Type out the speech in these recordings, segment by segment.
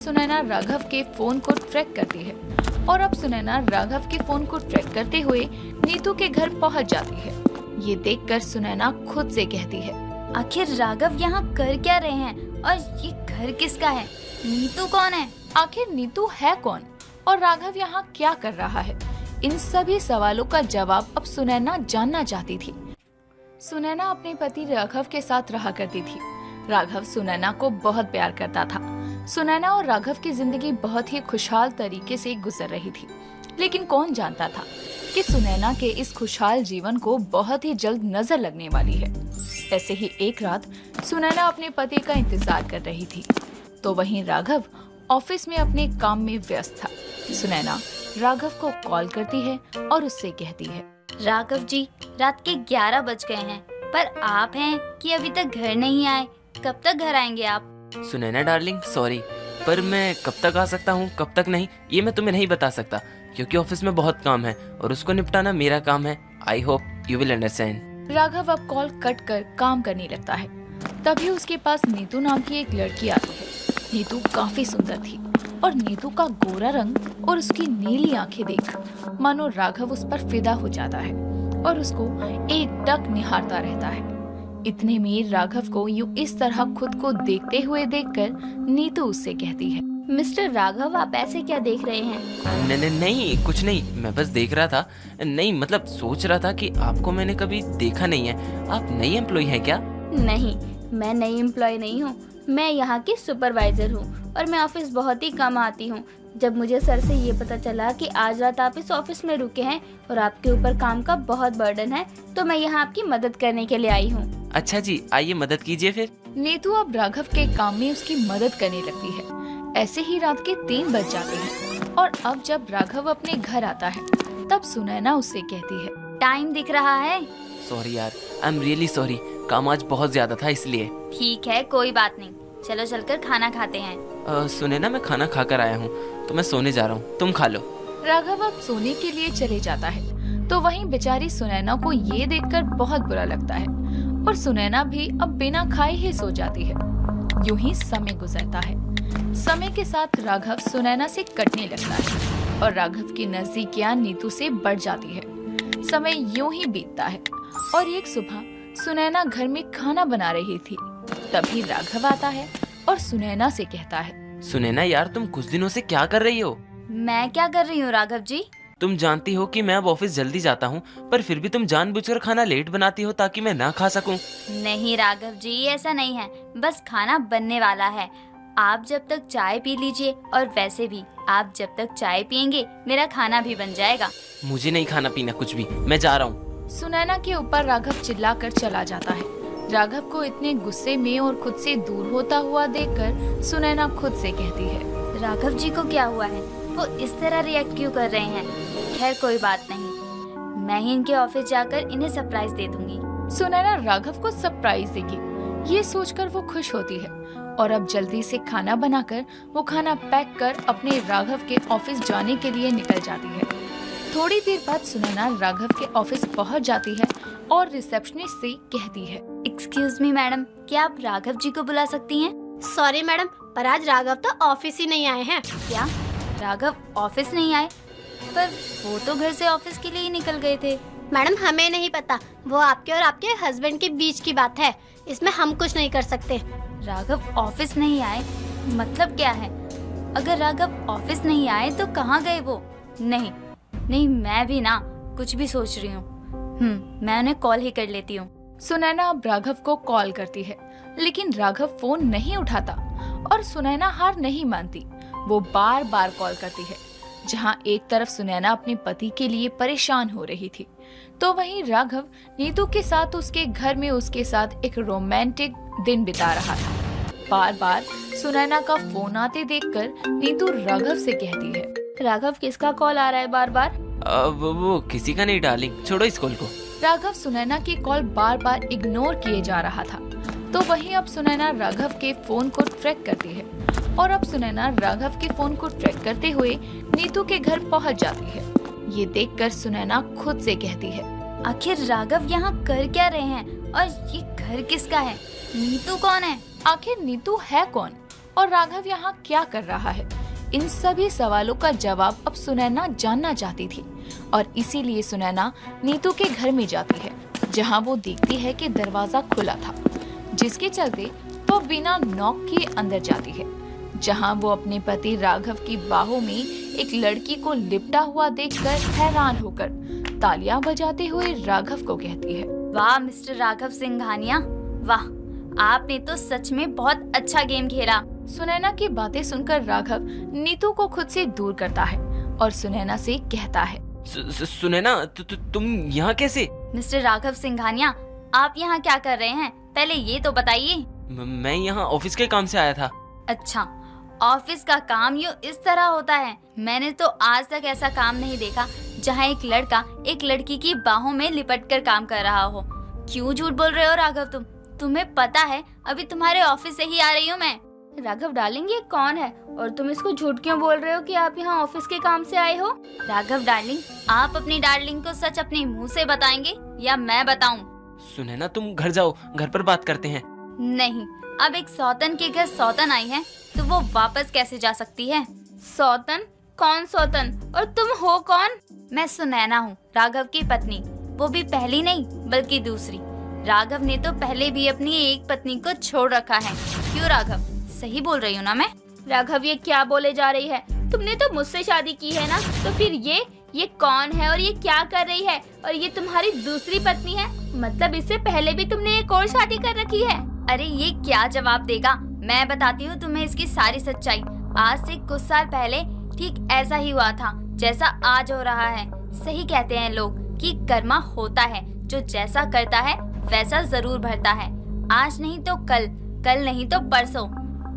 सुनैना राघव के फोन को ट्रैक करती है और अब सुनैना राघव के फोन को ट्रैक करते हुए नीतू के घर पहुंच जाती है। ये देखकर सुनैना खुद से कहती है, आखिर राघव यहाँ कर क्या रहे हैं और ये घर किसका है? नीतू कौन है? आखिर नीतू है कौन और राघव यहाँ क्या कर रहा है? इन सभी सवालों का जवाब अब सुनैना जानना चाहती थी। सुनैना अपने पति राघव के साथ रहा करती थी। राघव सुनैना को बहुत प्यार करता था। सुनैना और राघव की जिंदगी बहुत ही खुशहाल तरीके से गुजर रही थी, लेकिन कौन जानता था कि सुनैना के इस खुशहाल जीवन को बहुत ही जल्द नजर लगने वाली है। ऐसे ही एक रात सुनैना अपने पति का इंतजार कर रही थी, तो वहीं राघव ऑफिस में अपने काम में व्यस्त था। सुनैना राघव को कॉल करती है और उससे कहती है, राघव जी, रात के 11 बज गए हैं, पर आप हैं कि अभी तक घर नहीं आए। कब तक घर आएंगे आप? सुनैना डार्लिंग, सॉरी, पर मैं कब तक आ सकता हूँ कब तक नहीं ये मैं तुम्हें नहीं बता सकता, क्योंकि ऑफिस में बहुत काम है और उसको निपटाना मेरा काम है। I hope you will understand. Raghav अब कॉल कट कर काम करने लगता है। तभी उसके पास नीतू नाम की एक लड़की आती है। नीतू काफी सुंदर थी और नीतू का गोरा रंग और उसकी नीली आंखें देख मानो राघव उस पर फिदा हो जाता है और उसको एकटक निहारता रहता है। इतने में राघव को यूं इस तरह खुद को देखते हुए देखकर नीतू उससे कहती है, मिस्टर राघव, आप ऐसे क्या देख रहे हैं? नहीं, कुछ नहीं, मैं बस देख रहा था। नहीं मतलब सोच रहा था कि आपको मैंने कभी देखा नहीं है। आप नई एम्प्लॉय हैं क्या? नहीं, मैं नई एम्प्लॉय नहीं हूँ। मैं यहाँ की सुपरवाइजर हूँ और मैं ऑफिस बहुत ही कम आती हूँ। जब मुझे सर से ये पता चला कि आज रात आप इस ऑफिस में रुके हैं और आपके ऊपर काम का बहुत बर्डन है, तो मैं यहाँ आपकी मदद करने के लिए आई हूँ। अच्छा जी, आइए मदद कीजिए फिर। नीतू अब राघव के काम में उसकी मदद करने लगती है। ऐसे ही रात के 3 बज जाते हैं और अब जब राघव अपने घर आता है तब सुनैना उससे कहती है, टाइम दिख रहा है? सॉरी यार, आई एम रियली सॉरी, काम आज बहुत ज्यादा था इसलिए। ठीक है, कोई बात नहीं, चलो चलकर खाना खाते हैं। सुनैना, मैं खाना खाकर आया हूँ तो मैं सोने जा रहा हूँ, तुम खा लो। राघव अब सोने के लिए चले जाता है तो वहीं बेचारी सुनैना को ये देखकर बहुत बुरा लगता है और सुनैना भी अब बिना खाए ही सो जाती है। यूं ही समय गुजरता है। समय के साथ राघव सुनैना से कटने लगता है और राघव की नजदीकियां नीतू से बढ़ जाती है। समय यूं ही बीतता है और एक सुबह सुनैना घर में खाना बना रही थी। तभी राघव आता है और सुनैना से कहता है, सुनैना यार, तुम कुछ दिनों से क्या कर रही हो? मैं क्या कर रही हूँ राघव जी? तुम जानती हो कि मैं अब ऑफिस जल्दी जाता हूँ, पर फिर भी तुम जानबूझकर खाना लेट बनाती हो ताकि मैं ना खा सकूं। नहीं राघव जी, ऐसा नहीं है, बस खाना बनने वाला है। आप जब तक चाय पी लीजिए, और वैसे भी आप जब तक चाय पियेंगे मेरा खाना भी बन जाएगा। मुझे नहीं खाना पीना कुछ भी, मैं जा रहा हूँ। सुनैना के ऊपर राघव चिल्लाकर चला जाता है। राघव को इतने गुस्से में और खुद से दूर होता हुआ देखकर सुनैना खुद से कहती है, राघव जी को क्या हुआ है? वो इस तरह रिएक्ट क्यों कर रहे हैं? खैर कोई बात नहीं, मैं ही इनके ऑफिस जाकर इन्हें सरप्राइज दे दूंगी। सुनैना राघव को सरप्राइज देगी, ये सोचकर वो खुश होती है और अब जल्दी से खाना बनाकर वो खाना पैक कर अपने राघव के ऑफिस जाने के लिए निकल जाती है। थोड़ी देर बाद सुनैना राघव के ऑफिस पहुंच जाती है और रिसेप्शनिस्ट से कहती है, एक्सक्यूज मी मैडम, क्या आप राघव जी को बुला सकती हैं? सॉरी मैडम, पर आज राघव तो ऑफिस ही नहीं आए हैं। क्या राघव ऑफिस नहीं आए? पर वो तो घर से ऑफिस के लिए ही निकल गए थे। मैडम, हमें नहीं पता, वो आपके और आपके हस्बैंड के बीच की बात है, इसमें हम कुछ नहीं कर सकते। राघव ऑफिस नहीं आए मतलब क्या है? अगर राघव ऑफिस नहीं आए तो कहाँ गए वो? नहीं, मैं भी ना कुछ भी सोच रही हूँ। मैं उन्हें कॉल ही कर लेती हूँ। सुनैना अब राघव को कॉल करती है, लेकिन राघव फोन नहीं उठाता और सुनैना हार नहीं मानती। वो बार बार कॉल करती है। जहाँ एक तरफ सुनैना अपने पति के लिए परेशान हो रही थी, तो वहीं राघव नीतू के साथ उसके घर में उसके साथ एक रोमांटिक दिन बिता रहा था। बार बार सुनैना का फोन आते देखकर नीतू राघव से कहती है, राघव, किसका कॉल आ रहा है बार बार? वो किसी का नहीं डार्लिंग, छोड़ो इस कॉल को। राघव सुनैना की कॉल बार बार इग्नोर किए जा रहा था। तो वहीं अब सुनैना राघव के फोन को ट्रैक करती है और अब सुनैना राघव के फोन को ट्रैक करते हुए नीतू के घर पहुंच जाती है। ये देखकर सुनैना खुद से कहती है, आखिर राघव यहाँ कर क्या रहे हैं और ये घर किसका है? नीतू कौन है? आखिर नीतू है कौन और राघव यहाँ क्या कर रहा है। इन सभी सवालों का जवाब अब सुनैना जानना चाहती थी और इसीलिए सुनैना नीतू के घर में जाती है, जहाँ वो देखती है कि दरवाजा खुला था, जिसके चलते वो बिना नॉक किए अंदर जाती है, जहाँ वो अपने पति राघव की बाहों में एक लड़की को लिपटा हुआ देखकर हैरान होकर तालियां बजाते हुए राघव को कहती है, वाह मिस्टर राघव सिंघानिया, वाह, आपने तो सच में बहुत अच्छा गेम खेला। सुनैना की बातें सुनकर राघव नीतू को खुद से दूर करता है और सुनैना से कहता है, सुनैना, तुम यहाँ कैसे? मिस्टर राघव सिंघानिया, आप यहाँ क्या कर रहे हैं, पहले ये तो बताइए। मैं यहाँ ऑफिस के काम से आया था। अच्छा, ऑफिस का काम यूँ इस तरह होता है? मैंने तो आज तक ऐसा काम नहीं देखा जहाँ एक लड़का एक लड़की की बाहों में लिपट कर काम कर रहा हो। क्यों झूठ बोल रहे हो राघव? तुम्हें पता है अभी तुम्हारे ऑफिस से ही आ रही हूँ मैं। राघव डार्लिंग, ये कौन है और तुम इसको झूठ क्यों बोल रहे हो कि आप यहाँ ऑफिस के काम से आए हो? राघव डार्लिंग, आप अपनी डार्लिंग को सच अपने मुंह से बताएंगे या मैं बताऊं? सुनैना, तुम घर जाओ, घर पर बात करते हैं। नहीं, अब एक सौतन के घर सौतन आई है तो वो वापस कैसे जा सकती है? सौतन? कौन सौतन? और तुम हो कौन? मैं सुनैना हूँ, राघव की पत्नी, वो भी पहली नहीं बल्कि दूसरी। राघव ने तो पहले भी अपनी एक पत्नी को छोड़ रखा है। क्यों राघव, सही बोल रही हूँ ना मैं? राघव, ये क्या बोले जा रही है? तुमने तो मुझसे शादी की है ना, तो फिर ये कौन है और ये क्या कर रही है? और ये तुम्हारी दूसरी पत्नी है, मतलब इससे पहले भी तुमने एक और शादी कर रखी है? अरे ये क्या जवाब देगा, मैं बताती हूँ तुम्हें इसकी सारी सच्चाई। आज से कुछ साल पहले ठीक ऐसा ही हुआ था जैसा आज हो रहा है। सही कहते हैं लोग कि कर्मा होता है, जो जैसा करता है वैसा जरूर भरता है। आज नहीं तो कल, कल नहीं तो परसों,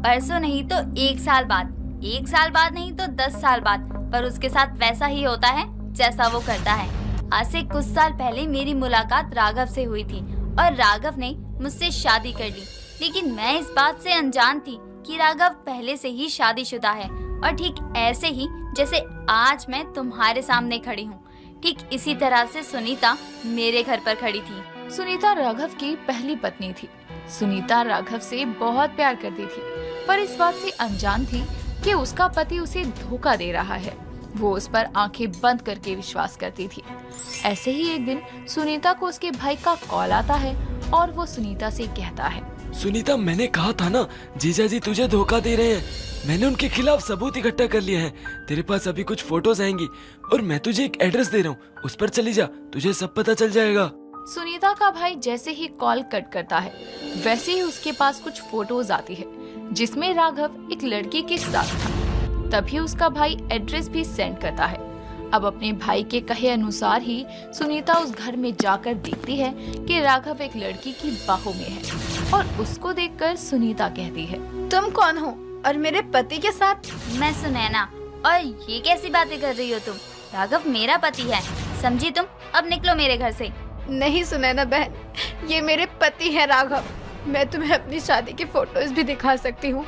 परसों नहीं तो 1 साल बाद, 1 साल बाद नहीं तो 10 साल बाद, पर उसके साथ वैसा ही होता है जैसा वो करता है। आज से कुछ साल पहले मेरी मुलाकात राघव से हुई थी और राघव ने मुझसे शादी कर ली, लेकिन मैं इस बात से अनजान थी कि राघव पहले से ही शादीशुदा है। और ठीक ऐसे ही जैसे आज मैं तुम्हारे सामने खड़ी हूँ, ठीक इसी तरह से सुनीता मेरे घर पर खड़ी थी। सुनीता राघव की पहली पत्नी थी। सुनीता राघव से बहुत प्यार करती थी, पर इस बात से अनजान थी कि उसका पति उसे धोखा दे रहा है। वो उस पर आंखें बंद करके विश्वास करती थी। ऐसे ही एक दिन सुनीता को उसके भाई का कॉल आता है और वो सुनीता से कहता है, सुनीता, मैंने कहा था ना, जीजा जी तुझे धोखा दे रहे हैं। मैंने उनके खिलाफ सबूत इकट्ठा कर लिया है। तेरे पास अभी कुछ फोटोज आएंगी और मैं तुझे एक एड्रेस दे रहा हूँ, उस पर चली जा, तुझे सब पता चल जाएगा। सुनीता का भाई जैसे ही कॉल कट करता है, वैसे ही उसके पास कुछ फोटोज आती है जिसमें राघव एक लड़की के साथ था। तभी उसका भाई एड्रेस भी सेंड करता है। अब अपने भाई के कहे अनुसार ही सुनीता उस घर में जाकर देखती है कि राघव एक लड़की की बाहों में है और उसको देखकर सुनीता कहती है, तुम कौन हो और मेरे पति के साथ? मैं सुनैना, और ये कैसी बातें कर रही हो तुम? राघव मेरा पति है, समझी तुम? अब निकलो मेरे घर से। नहीं सुनैना बहन, ये मेरे पति है राघव। मैं तुम्हें अपनी शादी की फोटोज भी दिखा सकती हूँ।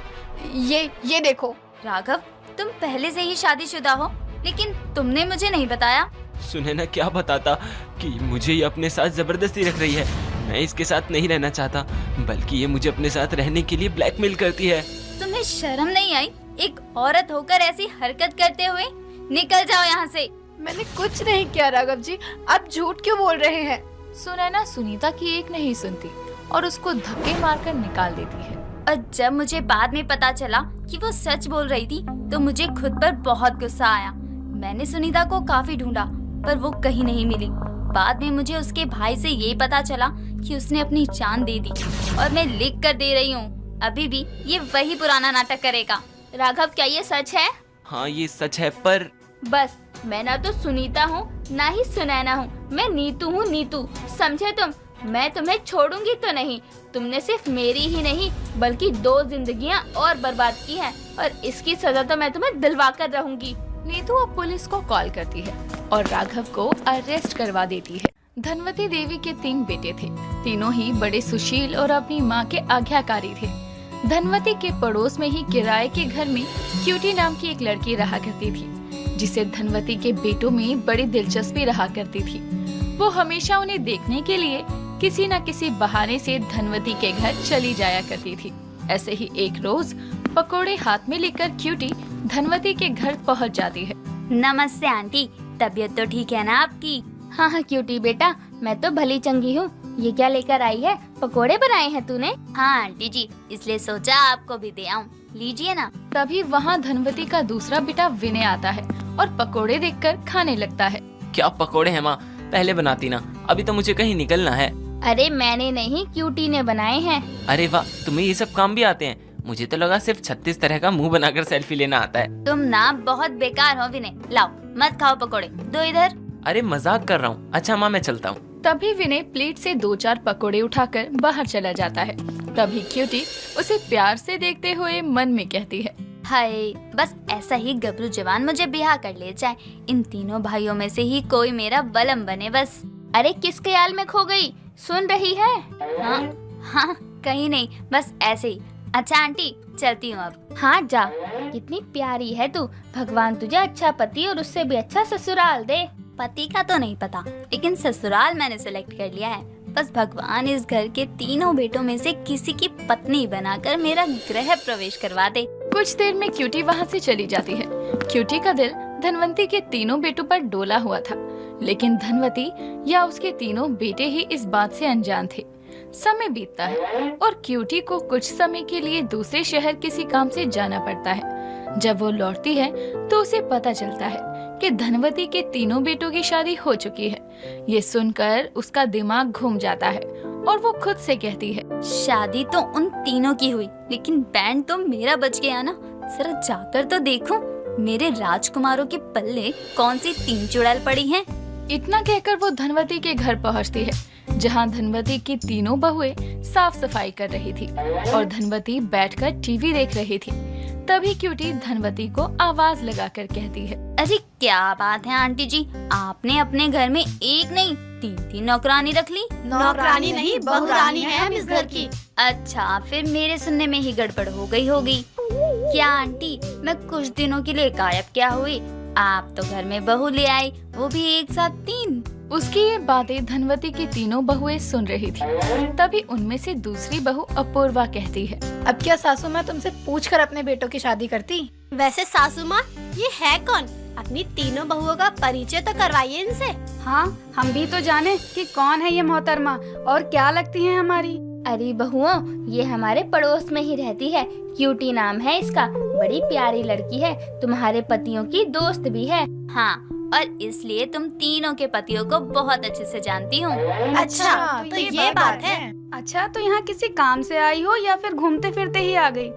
ये देखो। राघव, तुम पहले से ही शादीशुदा हो, लेकिन तुमने मुझे नहीं बताया। सुनैना, क्या बताता कि मुझे ये अपने साथ जबरदस्ती रख रही है। मैं इसके साथ नहीं रहना चाहता, बल्कि ये मुझे अपने साथ रहने के लिए ब्लैकमेल करती है। तुम्हें शर्म नहीं आई एक औरत होकर ऐसी हरकत करते हुए? निकल जाओ यहाँ से। मैंने कुछ नहीं किया राघव जी, आप झूठ क्यों बोल रहे हैं? सुनैना सुनीता की एक नहीं सुनती और उसको धक्के मारकर निकाल देती है। और जब मुझे बाद में पता चला कि वो सच बोल रही थी, तो मुझे खुद पर बहुत गुस्सा आया। मैंने सुनीता को काफी ढूंढा, पर वो कहीं नहीं मिली। बाद में मुझे उसके भाई से ये पता चला कि उसने अपनी जान दे दी, और मैं लिख कर दे रही हूँ, अभी भी ये वही पुराना नाटक करेगा। राघव, क्या ये सच है? हाँ, ये सच है, पर बस, मैं ना तो सुनीता हूँ ना ही सुनैना हूँ, मैं नीतू हूँ, नीतू, समझे तुम? मैं तुम्हें छोड़ूंगी तो नहीं। तुमने सिर्फ मेरी ही नहीं बल्कि 2 जिंदगियां और बर्बाद की हैं, और इसकी सजा तो मैं तुम्हें दिलवा कर रहूंगी। नीतू अब पुलिस को कॉल करती है और राघव को अरेस्ट करवा देती है। धनवती देवी के 3 बेटे थे। तीनों ही बड़े सुशील और अपनी माँ के आज्ञाकारी थे। धनवती के पड़ोस में ही किराए के घर में क्यूटी नाम की एक लड़की रहा करती थी, जिसे धनवती के बेटों में बड़ी दिलचस्पी रहा करती थी। वो हमेशा उन्हें देखने के लिए किसी न किसी बहाने से धनवती के घर चली जाया करती थी। ऐसे ही एक रोज पकोड़े हाथ में लेकर क्यूटी धनवती के घर पहुंच जाती है। नमस्ते आंटी, तबीयत तो ठीक है ना आपकी? हाँ हाँ क्यूटी बेटा, मैं तो भली चंगी हूँ। ये क्या लेकर आई है? पकोड़े बनाए हैं तूने? हाँ आंटी जी, इसलिए सोचा आपको भी दे आऊं, लीजिए ना। तभी वहाँ धनवती का दूसरा बेटा विनय आता है और पकोड़े देखकर खाने लगता है। क्या पकोड़े हैं माँ, पहले बनाती ना, अभी तो मुझे कहीं निकलना है। अरे मैंने नहीं, क्यूटी ने बनाए हैं। अरे वाह, तुम्हें ये सब काम भी आते हैं। मुझे तो लगा सिर्फ 36 तरह का मुंह बनाकर सेल्फी लेना आता है। तुम ना बहुत बेकार हो विनय, लाओ मत खाओ पकोड़े, दो इधर। अरे मजाक कर रहा हूँ। अच्छा माँ, मैं चलता हूँ। तभी विनय प्लेट से 2-4 पकोड़े उठाकर बाहर चला जाता है। तभी क्यूटी उसे प्यार से देखते हुए मन में कहती है, हाय, बस ऐसा ही गबरू जवान मुझे ब्याह कर ले जाए। इन तीनों भाइयों में से ही कोई मेरा बलम बने बस। अरे किस ख्याल में खो गई, सुन रही है? हाँ हाँ कहीं नहीं, बस ऐसे ही। अच्छा आंटी, चलती हूँ अब। हाँ जा, कितनी प्यारी है तू। भगवान तुझे अच्छा पति और उससे भी अच्छा ससुराल दे। पति का तो नहीं पता, लेकिन ससुराल मैंने सिलेक्ट कर लिया है। बस भगवान इस घर के तीनों बेटों में से किसी की पत्नी बनाकर मेरा गृह प्रवेश करवा दे। कुछ देर में क्यूटी वहाँ से चली जाती है। क्यूटी का दिल धनवंती के तीनों बेटों पर डोला हुआ था, लेकिन धनवती या उसके तीनों बेटे ही इस बात से अनजान थे। समय बीतता है और क्यूटी को कुछ समय के लिए दूसरे शहर किसी काम से जाना पड़ता है। जब वो लौटती है तो उसे पता चलता है कि धनवती के तीनों बेटों की शादी हो चुकी है। ये सुनकर उसका दिमाग घूम जाता है और वो खुद से कहती है, शादी तो उन तीनों की हुई, लेकिन बैंड तो मेरा बच गया ना। जरा जाकर तो देखूं मेरे राजकुमारों के पल्ले कौन सी 3 चुड़ैल पड़ी हैं। इतना कहकर वो धनवती के घर पहुंचती है, जहां धनवती की तीनों बहुएं साफ सफाई कर रही थी और धनवती बैठकर टीवी देख रही थी। तभी क्यूटी धनवती को आवाज लगाकर कहती है, अरे क्या बात है आंटी जी, आपने अपने घर में एक नहीं 3 नौकरानी रख ली। नौकरानी नहीं, बहुरानी है हम इस घर की। अच्छा, फिर मेरे सुनने में ही गड़बड़ हो गई होगी। क्या आंटी, मैं कुछ दिनों के लिए गायब क्या हुई? आप तो घर में बहू ले आई, वो भी एक साथ 3। उसकी ये बातें धनवती की तीनों बहुएं सुन रही थी। तभी उनमें से दूसरी बहू अपूर्वा कहती है, अब क्या सासू माँ तुमसे पूछकर अपने बेटों की शादी करती? वैसे सासू माँ, ये है कौन? अपनी तीनों बहुओं का परिचय तो करवाइए इनसे। हाँ, हम भी तो जाने कि कौन है ये मोहतरमा और क्या लगती है हमारी। अरे बहुओं, ये हमारे पड़ोस में ही रहती है, क्यूटी नाम है इसका। बड़ी प्यारी लड़की है, तुम्हारे पतियों की दोस्त भी है। हाँ, और इसलिए तुम तीनों के पतियों को बहुत अच्छे से जानती हूँ। अच्छा, तो ये बात है। अच्छा, तो यहाँ किसी काम से आई हो या फिर घूमते फिरते ही आ गई?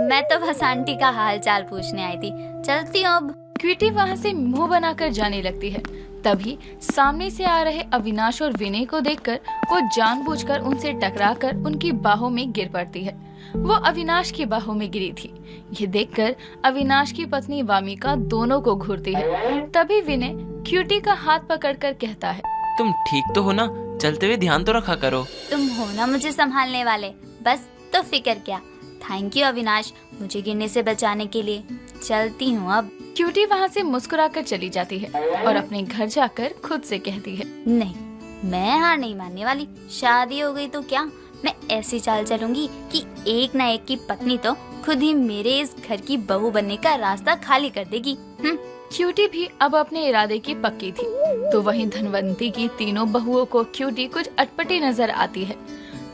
मैं तो बस आंटी का हाल चाल पूछने आई थी, चलती हूँ अब। क्यूटी वहाँ से मुंह बनाकर जाने लगती है। तभी सामने से आ रहे अविनाश और विनय को देखकर वो जानबूझकर उनसे टकराकर उनकी बाहों में गिर पड़ती है। वो अविनाश की बाहों में गिरी थी। ये देखकर अविनाश की पत्नी वामिका दोनों को घूरती है। तभी विनय क्यूटी का हाथ पकड़कर कहता है, तुम ठीक तो हो ना? चलते हुए ध्यान तो रखा करो। तुम हो ना मुझे संभालने वाले, बस तो फिक्र क्या। थैंक यू अविनाश, मुझे गिरने से बचाने के लिए। चलती हूँ अब। क्यूटी वहाँ से मुस्कुराकर चली जाती है और अपने घर जाकर खुद से कहती है, नहीं, मैं हार नहीं मानने वाली। शादी हो गई तो क्या, मैं ऐसी चाल चलूंगी कि एक न एक की पत्नी तो खुद ही मेरे इस घर की बहू बनने का रास्ता खाली कर देगी। क्यूटी भी अब अपने इरादे की पक्की थी। तो वहीं धनवंती की तीनों बहुओं को क्यूटी कुछ अटपटी नजर आती है,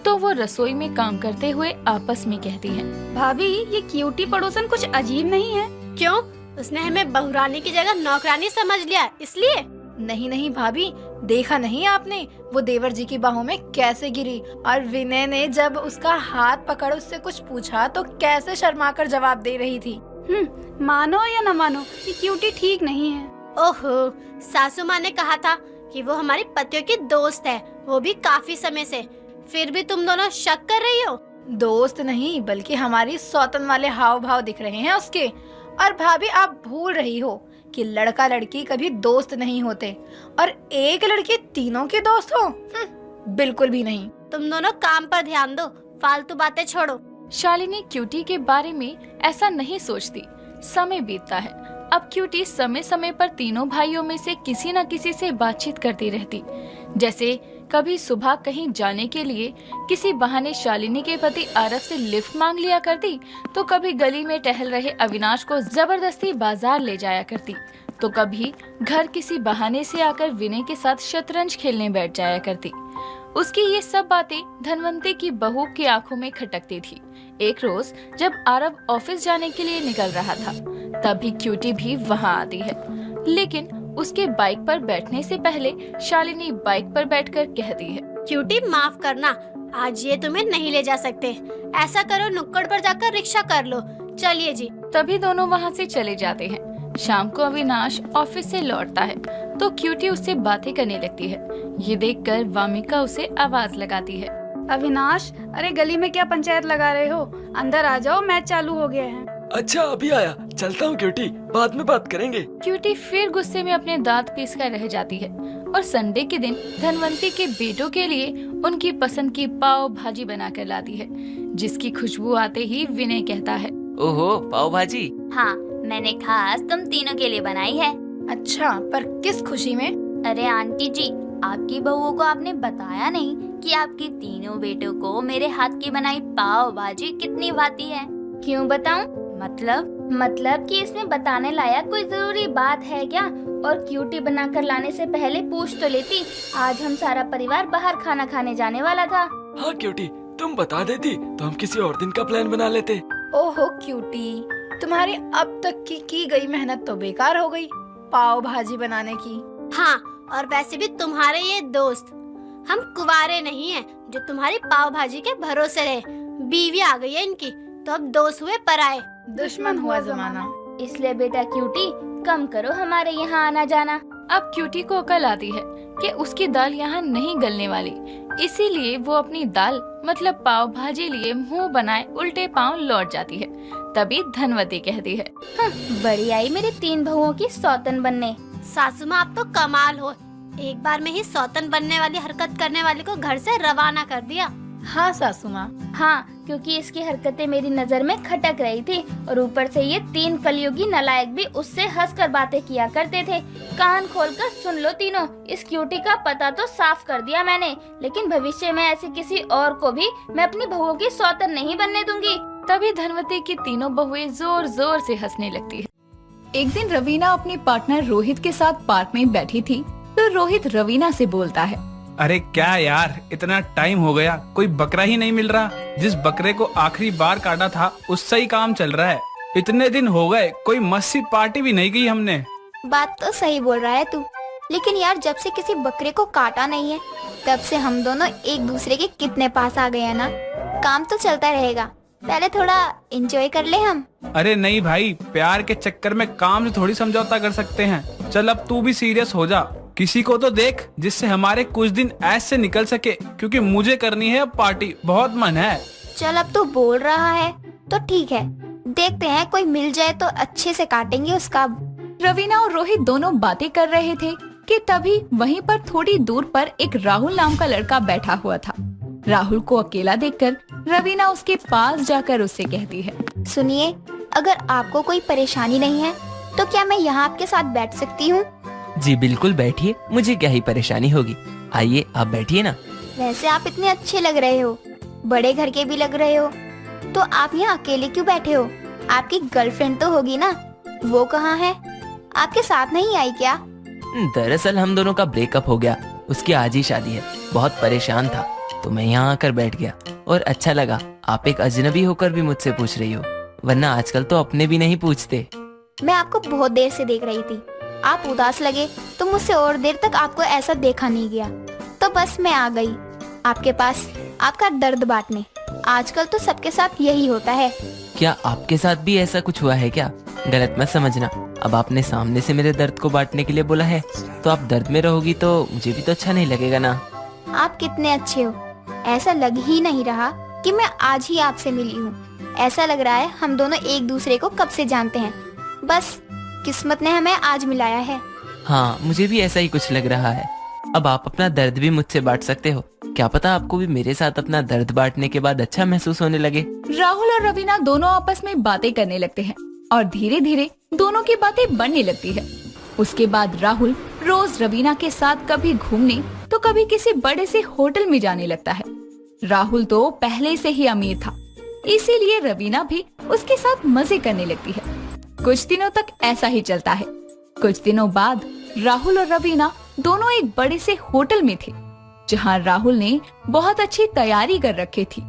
तो वो रसोई में काम करते हुए आपस में कहती हैं, भाभी, ये क्यूटी पड़ोसन कुछ अजीब नहीं है? क्यों? उसने हमें बहुरानी की जगह नौकरानी समझ लिया इसलिए? नहीं नहीं भाभी, देखा नहीं आपने वो देवर जी की बाहों में कैसे गिरी? और विनय ने जब उसका हाथ पकड़ उससे कुछ पूछा तो कैसे शर्माकर जवाब दे रही थी। मानो या न मानो, ये क्यूटी ठीक नहीं है। ओहो, सासू माँ ने कहा था कि वो हमारे पतियों की दोस्त है, वो भी काफी समय से। फिर भी तुम दोनों शक कर रही हो? दोस्त नहीं, बल्कि हमारी सौतन वाले हाव भाव दिख रहे हैं उसके। और भाभी, आप भूल रही हो कि लड़का लड़की कभी दोस्त नहीं होते, और एक लड़की तीनों की दोस्त हो? बिल्कुल भी नहीं। तुम दोनों काम पर ध्यान दो, फालतू बातें छोड़ो। शालिनी क्यूटी के बारे में ऐसा नहीं सोचती। समय बीतता है। अब क्यूटी समय समय पर तीनों भाइयों में से किसी न किसी से बातचीत करती रहती। जैसे कभी सुबह कहीं जाने के लिए किसी बहाने शालिनी के पति आरव से लिफ्ट मांग लिया करती, तो कभी गली में टहल रहे अविनाश को जबरदस्ती बाजार ले जाया करती, तो कभी घर किसी बहाने से आकर विनय के साथ शतरंज खेलने बैठ जाया करती। उसकी ये सब बातें धनवंती की बहू की आंखों में खटकती थी। एक रोज जब आरव ऑफिस जाने के लिए निकल रहा था, तभी क्यूटी भी वहाँ आती है, लेकिन उसके बाइक पर बैठने से पहले शालिनी बाइक पर बैठकर कहती है, क्यूटी माफ करना, आज ये तुम्हें नहीं ले जा सकते। ऐसा करो, नुक्कड़ पर जाकर रिक्शा कर लो। चलिए जी। तभी दोनों वहाँ से चले जाते हैं। शाम को अविनाश ऑफिस से लौटता है तो क्यूटी उससे बातें करने लगती है। ये देखकर वामिका उसे आवाज लगाती है, अविनाश, अरे गली में क्या पंचायत लगा रहे हो? अंदर आ जाओ, मैच चालू हो गया है। अच्छा अभी आया, चलता हूँ क्यूटी, बाद में बात करेंगे। क्यूटी फिर गुस्से में अपने दांत पीसकर रह जाती है और संडे के दिन धनवंती के बेटों के लिए उनकी पसंद की पाव भाजी बना कर लाती है, जिसकी खुशबू आते ही विनय कहता है, ओहो, पाव भाजी। हाँ, मैंने खास तुम तीनों के लिए बनाई है। अच्छा, पर किस खुशी में? अरे आंटी जी, आपकी बहुओं को आपने बताया नहीं कि आपके तीनों बेटों को मेरे हाथ की बनाई पाव भाजी कितनी भाती है। क्यों बताऊं? मतलब कि इसमें बताने लायक कोई जरूरी बात है क्या? और क्यूटी बनाकर लाने से पहले पूछ तो लेती। आज हम सारा परिवार बाहर खाना खाने जाने वाला था। हाँ क्यूटी, तुम बता देती तो हम किसी और दिन का प्लान बना लेते। ओहो क्यूटी, तुम्हारी अब तक की गई मेहनत तो बेकार हो गई पाव भाजी बनाने की। हाँ, और वैसे भी तुम्हारे ये दोस्त हम कुंवारे नहीं हैं जो तुम्हारी पाव भाजी के भरोसे रहे। बीवी आ गई है इनकी, तो अब दोस्त हुए पराए। दुश्मन हुआ जमाना। इसलिए बेटा क्यूटी, कम करो हमारे यहाँ आना जाना। अब क्यूटी को अकल आती है कि उसकी दाल यहाँ नहीं गलने वाली, इसीलिए वो अपनी दाल मतलब पाव भाजी लिए मुंह बनाए उल्टे पांव लौट जाती है। तभी धनवती कहती है, बड़ी आई मेरी तीन बहुओं की सौतन बनने। सासू माँ, आप तो कमाल हो, एक बार में ही सौतन बनने वाली हरकत करने वाले को घर से रवाना कर दिया। हाँ सासू माँ। हाँ, क्योंकि इसकी हरकतें मेरी नजर में खटक रही थी और ऊपर से ये तीन कलयुगी नालायक भी उससे हंसकर बातें किया करते थे। कान खोलकर सुन लो तीनों, इस क्यूटी का पता तो साफ कर दिया मैंने, लेकिन भविष्य में ऐसे किसी और को भी मैं अपनी बहुओं की सौतन नहीं बनने दूंगी। तभी धनवती की तीनों बहुएं जोर जोर से हंसने लगती है। एक दिन रवीना अपनी पार्टनर रोहित के साथ पार्क में बैठी थी, तो रोहित रवीना से बोलता है, अरे क्या यार, इतना टाइम हो गया, कोई बकरा ही नहीं मिल रहा। जिस बकरे को आखिरी बार काटा था उससे ही काम चल रहा है। इतने दिन हो गए, कोई मस्त सी पार्टी भी नहीं की हमने। बात तो सही बोल रहा है तू, लेकिन यार जब से किसी बकरे को काटा नहीं है तब से हम दोनों एक दूसरे के कितने पास आ गए हैं ना। काम तो चलता रहेगा, पहले थोड़ा एंजॉय कर ले हम। अरे नहीं भाई, प्यार के चक्कर में काम से थोड़ी समझौता कर सकते हैं। चल अब तू भी सीरियस हो जा, किसी को तो देख जिससे हमारे कुछ दिन ऐसे निकल सके, क्योंकि मुझे करनी है अब पार्टी, बहुत मन है। चल अब तू बोल रहा है तो ठीक है, देखते हैं कोई मिल जाए तो अच्छे से काटेंगे उसका। रवीना और रोहित दोनों बातें कर रहे थे कि तभी वहीं पर थोड़ी दूर पर एक राहुल नाम का लड़का बैठा हुआ था। राहुल को अकेला देखकर रवीना उसके पास जाकर उससे कहती है, सुनिए, अगर आपको कोई परेशानी नहीं है तो क्या मैं यहाँ आपके साथ बैठ सकती हूँ? जी बिल्कुल बैठिए, मुझे क्या ही परेशानी होगी। आइए आप बैठिए ना। वैसे आप इतने अच्छे लग रहे हो, बड़े घर के भी लग रहे हो, तो आप यहाँ अकेले क्यों बैठे हो? आपकी गर्लफ्रेंड तो होगी ना, वो कहाँ है? आपके साथ नहीं आई क्या? दरअसल हम दोनों का ब्रेकअप हो गया, उसकी आज ही शादी है। बहुत परेशान था तो मैं यहाँ आकर बैठ गया और अच्छा लगा आप एक अजनबी होकर भी मुझसे पूछ रही हो, वरना आजकल तो अपने भी नहीं पूछते। मैं आपको बहुत देर से देख रही थी, आप उदास लगे तो मुझसे और देर तक आपको ऐसा देखा नहीं गया, तो बस मैं आ गई आपके पास आपका दर्द बांटने। आजकल तो सबके साथ यही होता है। क्या आपके साथ भी ऐसा कुछ हुआ है क्या? गलत मत समझना, अब आपने सामने से मेरे दर्द को बांटने के लिए बोला है तो आप दर्द में रहोगी तो मुझे भी तो अच्छा नहीं लगेगा ना। आप कितने अच्छे हो, ऐसा लग ही नहीं रहा कि मैं आज ही आपसे मिली हूँ। ऐसा लग रहा है हम दोनों एक दूसरे को कब से जानते हैं, बस किस्मत ने हमें आज मिलाया है। हाँ, मुझे भी ऐसा ही कुछ लग रहा है। अब आप अपना दर्द भी मुझसे बांट सकते हो, क्या पता आपको भी मेरे साथ अपना दर्द बांटने के बाद अच्छा महसूस होने लगे। राहुल और रवीना दोनों आपस में बातें करने लगते हैं। और धीरे धीरे दोनों की बातें बढ़ने लगती है। उसके बाद राहुल रोज रवीना के साथ कभी घूमने तो कभी किसी बड़े से होटल में जाने लगता है। राहुल तो पहले से ही अमीर था, इसीलिए रवीना भी उसके साथ मजे करने लगती है। कुछ दिनों तक ऐसा ही चलता है। कुछ दिनों बाद राहुल और रवीना दोनों एक बड़े से होटल में थे, जहां राहुल ने बहुत अच्छी तैयारी कर रखी थी।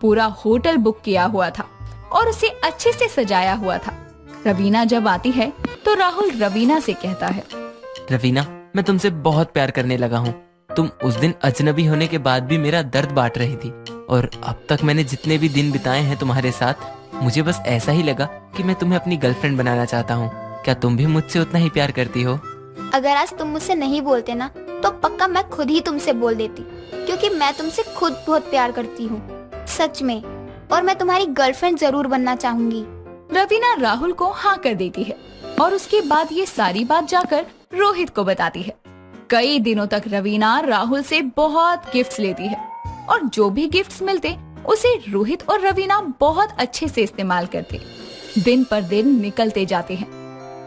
पूरा होटल बुक किया हुआ था और उसे अच्छे से सजाया हुआ था। रवीना जब आती है तो राहुल रवीना से कहता है, रवीना, मैं तुमसे बहुत प्यार करने लगा हूँ। तुम उस दिन अजनबी होने के बाद भी मेरा दर्द बांट रही थी, और अब तक मैंने जितने भी दिन बिताए हैं तुम्हारे साथ, मुझे बस ऐसा ही लगा कि मैं तुम्हें अपनी गर्लफ्रेंड बनाना चाहता हूँ। क्या तुम भी मुझसे उतना ही प्यार करती हो? अगर आज तुम मुझसे नहीं बोलते ना तो पक्का मैं खुद ही तुमसे बोल देती, क्योंकि मैं तुमसे खुद बहुत प्यार करती हूँ, सच में। और मैं तुम्हारी गर्लफ्रेंड जरूर बनना चाहूंगी। रवीना राहुल को हाँ कर देती है और उसके बाद ये सारी बात जाकर रोहित को बताती है। कई दिनों तक रवीना राहुल से बहुत गिफ्ट्स लेती है और जो भी गिफ्ट्स मिलते उसे रोहित और रवीना बहुत अच्छे से इस्तेमाल करते। दिन पर दिन निकलते जाते हैं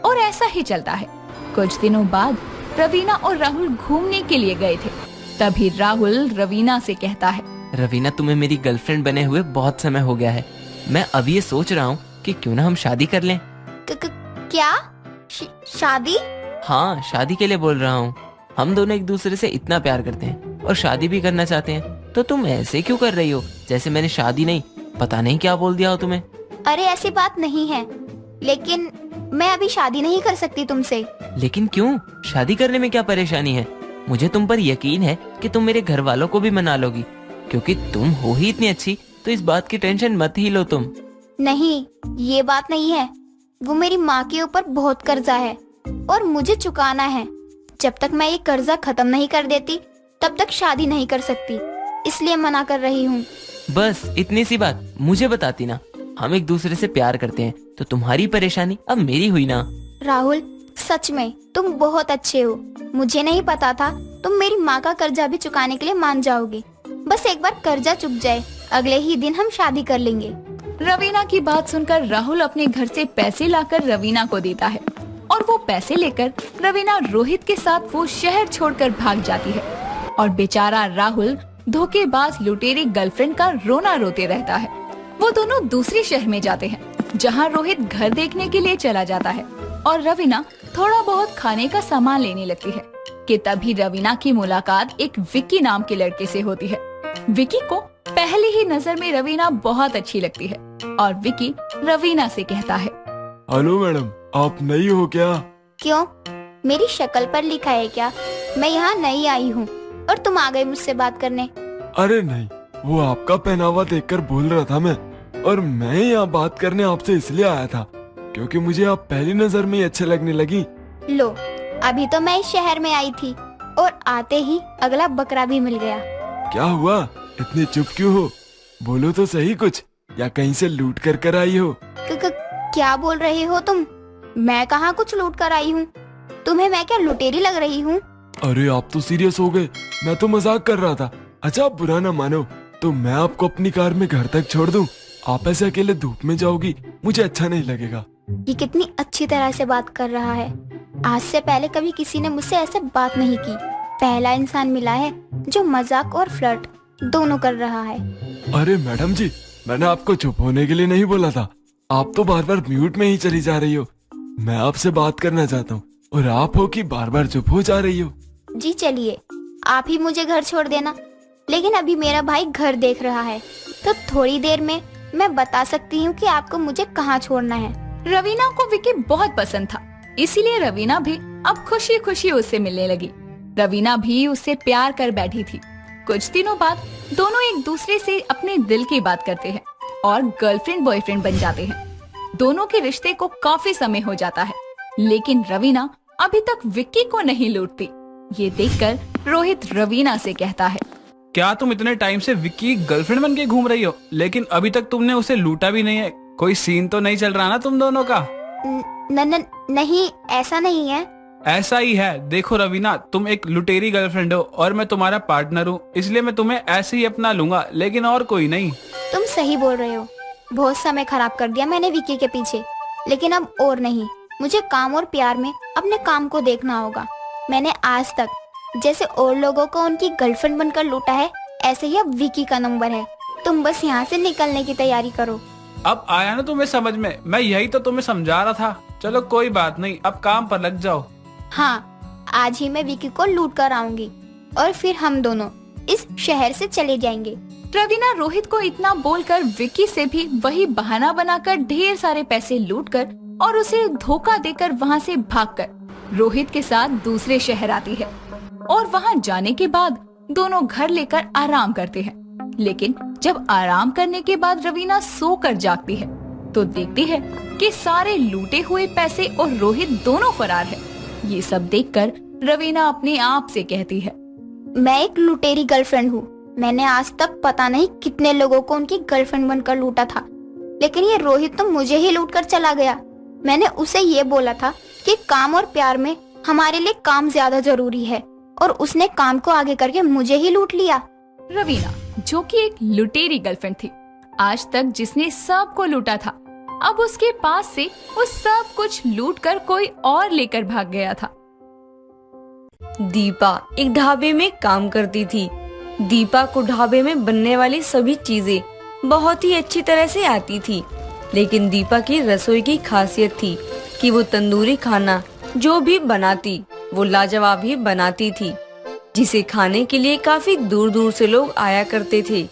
और ऐसा ही चलता है। कुछ दिनों बाद रवीना और राहुल घूमने के लिए गए थे। तभी राहुल रवीना से कहता है, रवीना, तुम्हें मेरी गर्लफ्रेंड बने हुए बहुत समय हो गया है। मैं अब ये सोच रहा हूँ कि क्यों ना हम शादी कर लें। क्या? शादी? हाँ, शादी के लिए बोल रहा हूँ। हम दोनों एक दूसरे से इतना प्यार करते हैं और शादी भी करना चाहते हैं, तो तुम ऐसे क्यों कर रही हो जैसे मैंने शादी नहीं, पता नहीं क्या बोल दिया हो तुम्हें। अरे ऐसी बात नहीं है, लेकिन मैं अभी शादी नहीं कर सकती तुमसे। लेकिन क्यों? शादी करने में क्या परेशानी है? मुझे तुम पर यकीन है कि तुम मेरे घर वालों को भी मना लोगी, क्योंकि तुम हो ही इतनी अच्छी, तो इस बात की टेंशन मत ही लो तुम। नहीं, ये बात नहीं है। वो मेरी माँ के ऊपर बहुत कर्जा है और मुझे चुकाना है। जब तक मैं ये कर्जा खत्म नहीं कर देती तब तक शादी नहीं कर सकती, इसलिए मना कर रही हूँ। बस इतनी सी बात मुझे बताती ना। हम एक दूसरे से प्यार करते हैं, तो तुम्हारी परेशानी अब मेरी हुई ना। राहुल, सच में तुम बहुत अच्छे हो। मुझे नहीं पता था तुम मेरी माँ का कर्जा भी चुकाने के लिए मान जाओगे। बस एक बार कर्जा चुक जाए, अगले ही दिन हम शादी कर लेंगे। रवीना की बात सुनकर राहुल अपने घर से पैसे लाकर रवीना को देता है और वो पैसे लेकर रवीना रोहित के साथ वो शहर छोड़कर भाग जाती है। और बेचारा राहुल धोखेबाज लुटेरी गर्लफ्रेंड का रोना रोते रहता है। वो दोनों दूसरे शहर में जाते हैं, जहाँ रोहित घर देखने के लिए चला जाता है और रवीना थोड़ा बहुत खाने का सामान लेने लगती है कि तभी रवीना की मुलाकात एक विक्की नाम के लड़के से होती है। विक्की को पहली ही नजर में रवीना बहुत अच्छी लगती है और विक्की रवीना से कहता है, हेलो मैडम, आप नई हो क्या? क्यों? मेरी शक्ल पर लिखा है क्या? मैं यहाँ नई आई हूँ और तुम आ गए मुझसे बात करने। अरे नहीं, वो आपका पहनावा देखकर बोल रहा था मैं, और मैं यहाँ बात करने आपसे इसलिए आया था क्योंकि मुझे आप पहली नजर में ही अच्छे लगने लगी। लो, अभी तो मैं इस शहर में आई थी और आते ही अगला बकरा भी मिल गया। क्या हुआ? इतनी चुप क्यों हो? बोलो तो सही कुछ, या कहीं से लूट कर आई हो? क्या बोल रहे हो तुम? मैं कहाँ कुछ लूट कर आई हूँ? तुम्हें मैं क्या लुटेरी लग रही हूँ? अरे आप तो सीरियस हो गए, मैं तो मजाक कर रहा था। अच्छा, आप बुरा ना मानो तो मैं आपको अपनी कार में घर तक छोड़ दूं। आप ऐसे अकेले धूप में जाओगी, मुझे अच्छा नहीं लगेगा। ये कितनी अच्छी तरह से बात कर रहा है। आज से पहले कभी किसी ने मुझसे ऐसे बात नहीं की। पहला इंसान मिला है जो मजाक और फ्लर्ट दोनों कर रहा है। अरे मैडम जी, मैंने आपको चुप होने के लिए नहीं बोला था। आप तो बार बार म्यूट में ही चली जा रही हो। मैं आपसे बात करना चाहता हूँ और आप हो कि बार बार चुप हो जा रही हो। जी चलिए, आप ही मुझे घर छोड़ देना, लेकिन अभी मेरा भाई घर देख रहा है, तो थोड़ी देर में मैं बता सकती हूँ कि आपको मुझे कहाँ छोड़ना है। रवीना को विकी बहुत पसंद था, इसीलिए रवीना भी अब खुशी खुशी उससे मिलने लगी। रवीना भी उससे प्यार कर बैठी थी। कुछ दिनों बाद दोनों एक दूसरे से अपने दिल की बात करते हैं और गर्लफ्रेंड बॉयफ्रेंड बन जाते हैं। दोनों के रिश्ते को काफी समय हो जाता है, लेकिन रवीना अभी तक विक्की को नहीं लूटती। ये देखकर रोहित रवीना से कहता है, क्या तुम इतने टाइम से विक्की गर्लफ्रेंड बन के घूम रही हो, लेकिन अभी तक तुमने उसे लूटा भी नहीं है? कोई सीन तो नहीं चल रहा ना तुम दोनों का? नहीं, ऐसा नहीं है। ऐसा ही है। देखो रवीना, तुम एक लुटेरी गर्लफ्रेंड हो और मैं तुम्हारा पार्टनर हूँ, इसलिए मैं तुम्हें ऐसे ही अपना लूंगा, लेकिन और कोई नहीं। तुम सही बोल रहे हो। बहुत समय खराब कर दिया मैंने विक्की के पीछे, लेकिन अब और नहीं, मुझे काम और प्यार में अपने काम को देखना होगा। मैंने आज तक जैसे और लोगों को उनकी गर्लफ्रेंड बनकर लूटा है, ऐसे ही अब विकी का नंबर है। तुम बस यहाँ से निकलने की तैयारी करो। अब आया ना तुम्हें समझ में, मैं यही तो तुम्हें समझा रहा था। चलो कोई बात नहीं, अब काम पर लग जाओ। हाँ, आज ही मैं विकी को लूट कर आऊंगी और फिर हम दोनों इस शहर से चले जाएंगे। रवीना रोहित को इतना बोलकर विक्की से भी वही बहाना बनाकर ढेर सारे पैसे लूटकर और उसे धोखा देकर वहाँ से भागकर रोहित के साथ दूसरे शहर आती है और वहाँ जाने के बाद दोनों घर लेकर आराम करते हैं। लेकिन जब आराम करने के बाद रवीना सोकर जागती है तो देखती है कि सारे लूटे हुए पैसे और रोहित दोनों फरार है। ये सब देखकर रवीना अपने आप से कहती है, मैं एक लुटेरी गर्लफ्रेंड हूँ। मैंने आज तक पता नहीं कितने लोगों को उनकी गर्लफ्रेंड बनकर लूटा था, लेकिन ये रोहित तो मुझे ही लूट कर चला गया। मैंने उसे ये बोला था कि काम और प्यार में हमारे लिए काम ज्यादा जरूरी है, और उसने काम को आगे करके मुझे ही लूट लिया। रवीना जो कि एक लुटेरी गर्लफ्रेंड थी, आज तक जिसने सबको लूटा था, अब उसके पास से वो सब कुछ लूट कर कोई और लेकर भाग गया था। दीपा एक ढाबे में काम करती थी। दीपा को ढाबे में बनने वाली सभी चीजें बहुत ही अच्छी तरह से आती थी, लेकिन दीपा की रसोई की खासियत थी कि वो तंदूरी खाना जो भी बनाती वो लाजवाब ही बनाती थी, जिसे खाने के लिए काफी दूर दूर से लोग आया करते थे।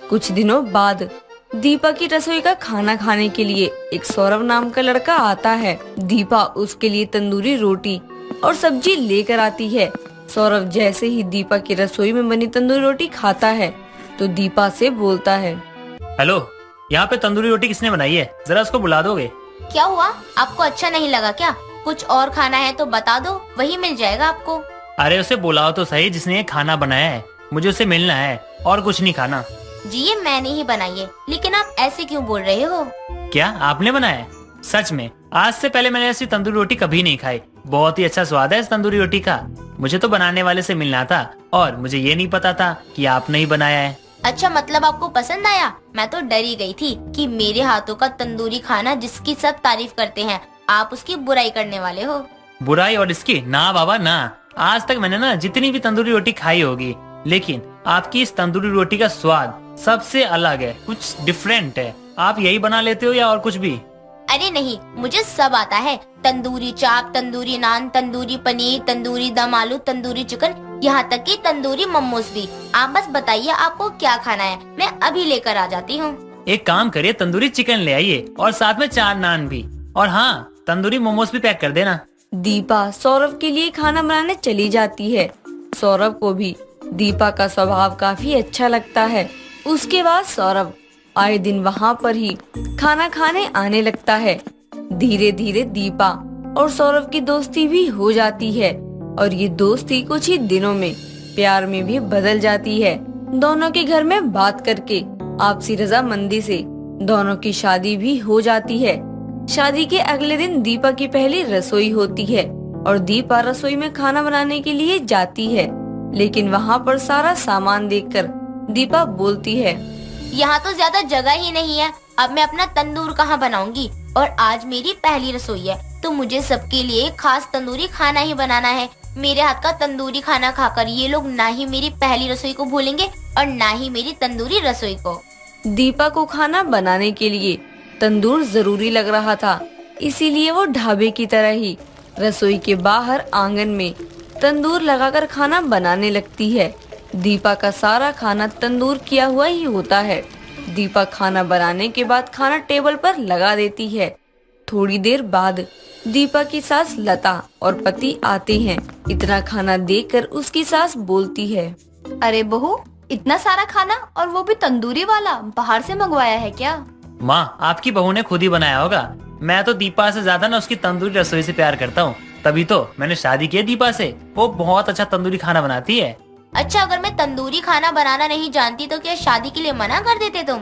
कुछ दिनों बाद दीपा की रसोई का खाना खाने के लिए एक सौरभ नाम का लड़का आता है। दीपा उसके लिए तंदूरी रोटी और सब्जी लेकर आती है। सौरभ जैसे ही दीपा की रसोई में बनी तंदूरी रोटी खाता है तो दीपा से बोलता है, हेलो, यहाँ पे तंदूरी रोटी किसने बनाई है? जरा उसको बुला दोगे? क्या हुआ, आपको अच्छा नहीं लगा क्या? कुछ और खाना है तो बता दो, वही मिल जाएगा आपको। अरे उसे बुलाओ तो सही जिसने ये खाना बनाया है, मुझे उसे मिलना है और कुछ नहीं खाना। जी ये मैंने ही बनाई है, लेकिन आप ऐसे क्यों बोल रहे हो? क्या आपने बनाया है? सच में? आज से पहले मैंने ऐसी तंदूरी रोटी कभी नहीं खाई। बहुत ही अच्छा स्वाद है इस तंदूरी रोटी का। मुझे तो बनाने वाले से मिलना था और मुझे ये नहीं पता था कि आपने ही बनाया है। अच्छा, मतलब आपको पसंद आया? मैं तो डरी गई थी कि मेरे हाथों का तंदूरी खाना जिसकी सब तारीफ करते हैं, आप उसकी बुराई करने वाले हो। बुराई और इसकी? ना बाबा ना, आज तक मैंने ना जितनी भी तंदूरी रोटी खाई होगी, लेकिन आपकी इस तंदूरी रोटी का स्वाद सबसे अलग है, कुछ डिफरेंट है। आप यही बना लेते हो या और कुछ भी? अरे नहीं, मुझे सब आता है। तंदूरी चाप, तंदूरी नान, तंदूरी पनीर, तंदूरी दम आलू, तंदूरी चिकन, यहाँ तक कि तंदूरी मोमोज भी। आप बस बताइए आपको क्या खाना है, मैं अभी लेकर आ जाती हूँ। एक काम करिए, तंदूरी चिकन ले आइए और साथ में 4 नान भी, और हाँ तंदूरी मोमोज भी पैक कर देना। दीपा सौरभ के लिए खाना बनाने चली जाती है। सौरभ को भी दीपा का स्वभाव काफी अच्छा लगता है। उसके बाद सौरभ आए दिन वहाँ पर ही खाना खाने आने लगता है। धीरे धीरे दीपा और सौरभ की दोस्ती भी हो जाती है और ये दोस्ती कुछ ही दिनों में प्यार में भी बदल जाती है। दोनों के घर में बात करके आपसी रजामंदी से दोनों की शादी भी हो जाती है। शादी के अगले दिन दीपा की पहली रसोई होती है और दीपा रसोई में खाना बनाने के लिए जाती है, लेकिन वहाँ पर सारा सामान देखकर दीपा बोलती है, यहाँ तो ज्यादा जगह ही नहीं है, अब मैं अपना तंदूर कहाँ बनाऊंगी? और आज मेरी पहली रसोई है तो मुझे सबके लिए खास तंदूरी खाना ही बनाना है। मेरे हाथ का तंदूरी खाना खाकर ये लोग ना ही मेरी पहली रसोई को भूलेंगे और ना ही मेरी तंदूरी रसोई को। दीपा को खाना बनाने के लिए तंदूर जरूरी लग रहा था, इसीलिए वो ढाबे की तरह ही रसोई के बाहर आंगन में तंदूर लगाकर खाना बनाने लगती है। दीपा का सारा खाना तंदूर किया हुआ ही होता है। दीपा खाना बनाने के बाद खाना टेबल पर लगा देती है। थोड़ी देर बाद दीपा की सास लता और पति आते हैं। इतना खाना देखकर उसकी सास बोलती है, अरे बहू, इतना सारा खाना और वो भी तंदूरी वाला, बाहर से मंगवाया है क्या? माँ, आपकी बहू ने खुद ही बनाया होगा। मैं तो दीपा से ज्यादा ना उसकी तंदूरी रसोई से प्यार करता हूँ, तभी तो मैंने शादी की दीपा से। वो बहुत अच्छा तंदूरी खाना बनाती है। अच्छा, अगर मैं तंदूरी खाना बनाना नहीं जानती तो क्या शादी के लिए मना कर देते तुम?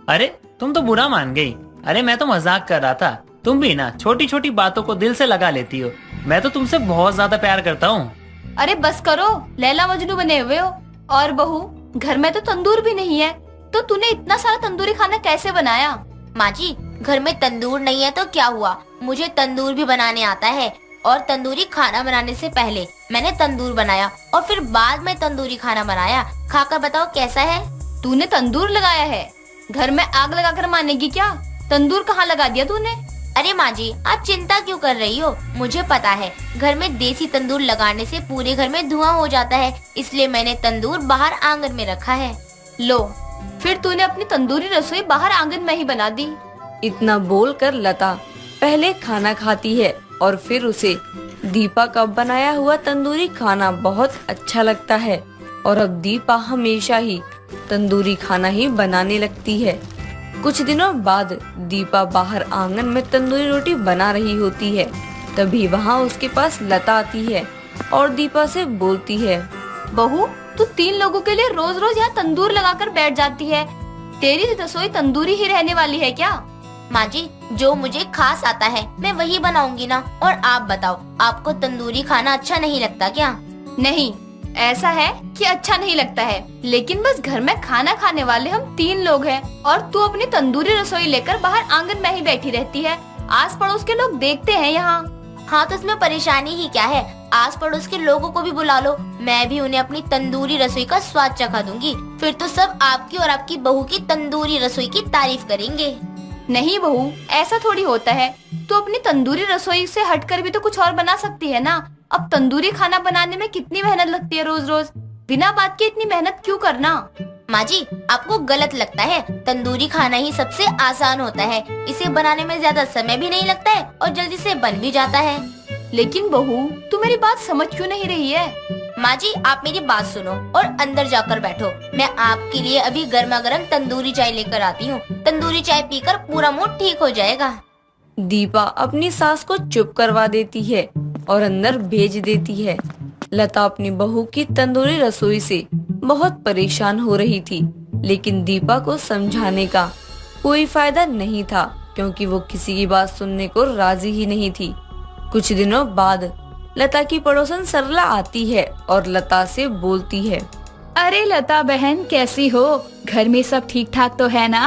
अरे तुम तो बुरा मान गई। अरे मैं तो मजाक कर रहा था। तुम भी ना छोटी छोटी बातों को दिल से लगा लेती हो। मैं तो तुमसे बहुत ज्यादा प्यार करता हूँ। अरे बस करो, लैला मजनू बने हुए हो। और बहू, घर में तो तंदूर भी नहीं है, तो तूने इतना सारा तंदूरी खाना कैसे बनाया? माँ जी, घर में तंदूर नहीं है तो क्या हुआ, मुझे तंदूर भी बनाने आता है। और तंदूरी खाना बनाने से पहले मैंने तंदूर बनाया और फिर बाद में तंदूरी खाना बनाया। खाकर बताओ कैसा है। तूने तंदूर लगाया है? घर में आग लगाकर मानेगी क्या? तंदूर कहाँ लगा दिया तूने? अरे माँ जी, आप चिंता क्यों कर रही हो? मुझे पता है, घर में देसी तंदूर लगाने से पूरे घर में धुआं हो जाता है, इसलिए मैंने तंदूर बाहर आंगन में रखा है। लो, फिर तूने अपनी तंदूरी रसोई बाहर आंगन में ही बना दी। इतना बोलकर लता पहले खाना खाती है और फिर उसे दीपा का बनाया हुआ तंदूरी खाना बहुत अच्छा लगता है और अब दीपा हमेशा ही तंदूरी खाना ही बनाने लगती है। कुछ दिनों बाद दीपा बाहर आंगन में तंदूरी रोटी बना रही होती है। तभी वहाँ उसके पास लता आती है और दीपा से बोलती है, बहू, तू 3 लोगों के लिए रोज रोज यहाँ तंदूर लगाकर बैठ जाती है। तेरी रसोई तंदूरी ही रहने वाली है क्या? माँ जी, जो मुझे खास आता है मैं वही बनाऊंगी ना। और आप बताओ, आपको तंदूरी खाना अच्छा नहीं लगता क्या? नहीं, ऐसा है कि अच्छा नहीं लगता है, लेकिन बस घर में खाना खाने वाले हम 3 लोग हैं और तू अपनी तंदूरी रसोई लेकर बाहर आंगन में ही बैठी रहती है। आस पड़ोस के लोग देखते हैं यहाँ। हाँ, तो इसमें परेशानी ही क्या है? आस पड़ोस के लोगों को भी बुला लो, मैं भी उन्हें अपनी तंदूरी रसोई का स्वाद चखा दूंगी। फिर तो सब आपकी और आपकी बहू की तंदूरी रसोई की तारीफ करेंगे। नहीं बहू, ऐसा थोड़ी होता है। तू अपनी तंदूरी रसोई से हटकर भी तो कुछ और बना सकती है ना। अब तंदूरी खाना बनाने में कितनी मेहनत लगती है रोज रोज, बिना बात के इतनी मेहनत क्यों करना? माँ जी, आपको गलत लगता है। तंदूरी खाना ही सबसे आसान होता है, इसे बनाने में ज्यादा समय भी नहीं लगता है और जल्दी से बन भी जाता है। लेकिन बहू, तू मेरी बात समझ क्यों नहीं रही है? माँ जी, आप मेरी बात सुनो और अंदर जाकर बैठो। मैं आपके लिए अभी गर्मा गर्म तंदूरी चाय लेकर आती हूँ। तंदूरी चाय पीकर पूरा मूड ठीक हो जाएगा। दीपा अपनी सास को चुप करवा देती है और अंदर भेज देती है। लता अपनी बहू की तंदूरी रसोई से बहुत परेशान हो रही थी, लेकिन दीपा को समझाने का कोई फायदा नहीं था क्योंकि वो किसी की बात सुनने को राजी ही नहीं थी। कुछ दिनों बाद लता की पड़ोसन सरला आती है और लता से बोलती है, अरे लता बहन, कैसी हो? घर में सब ठीक ठाक तो है ना?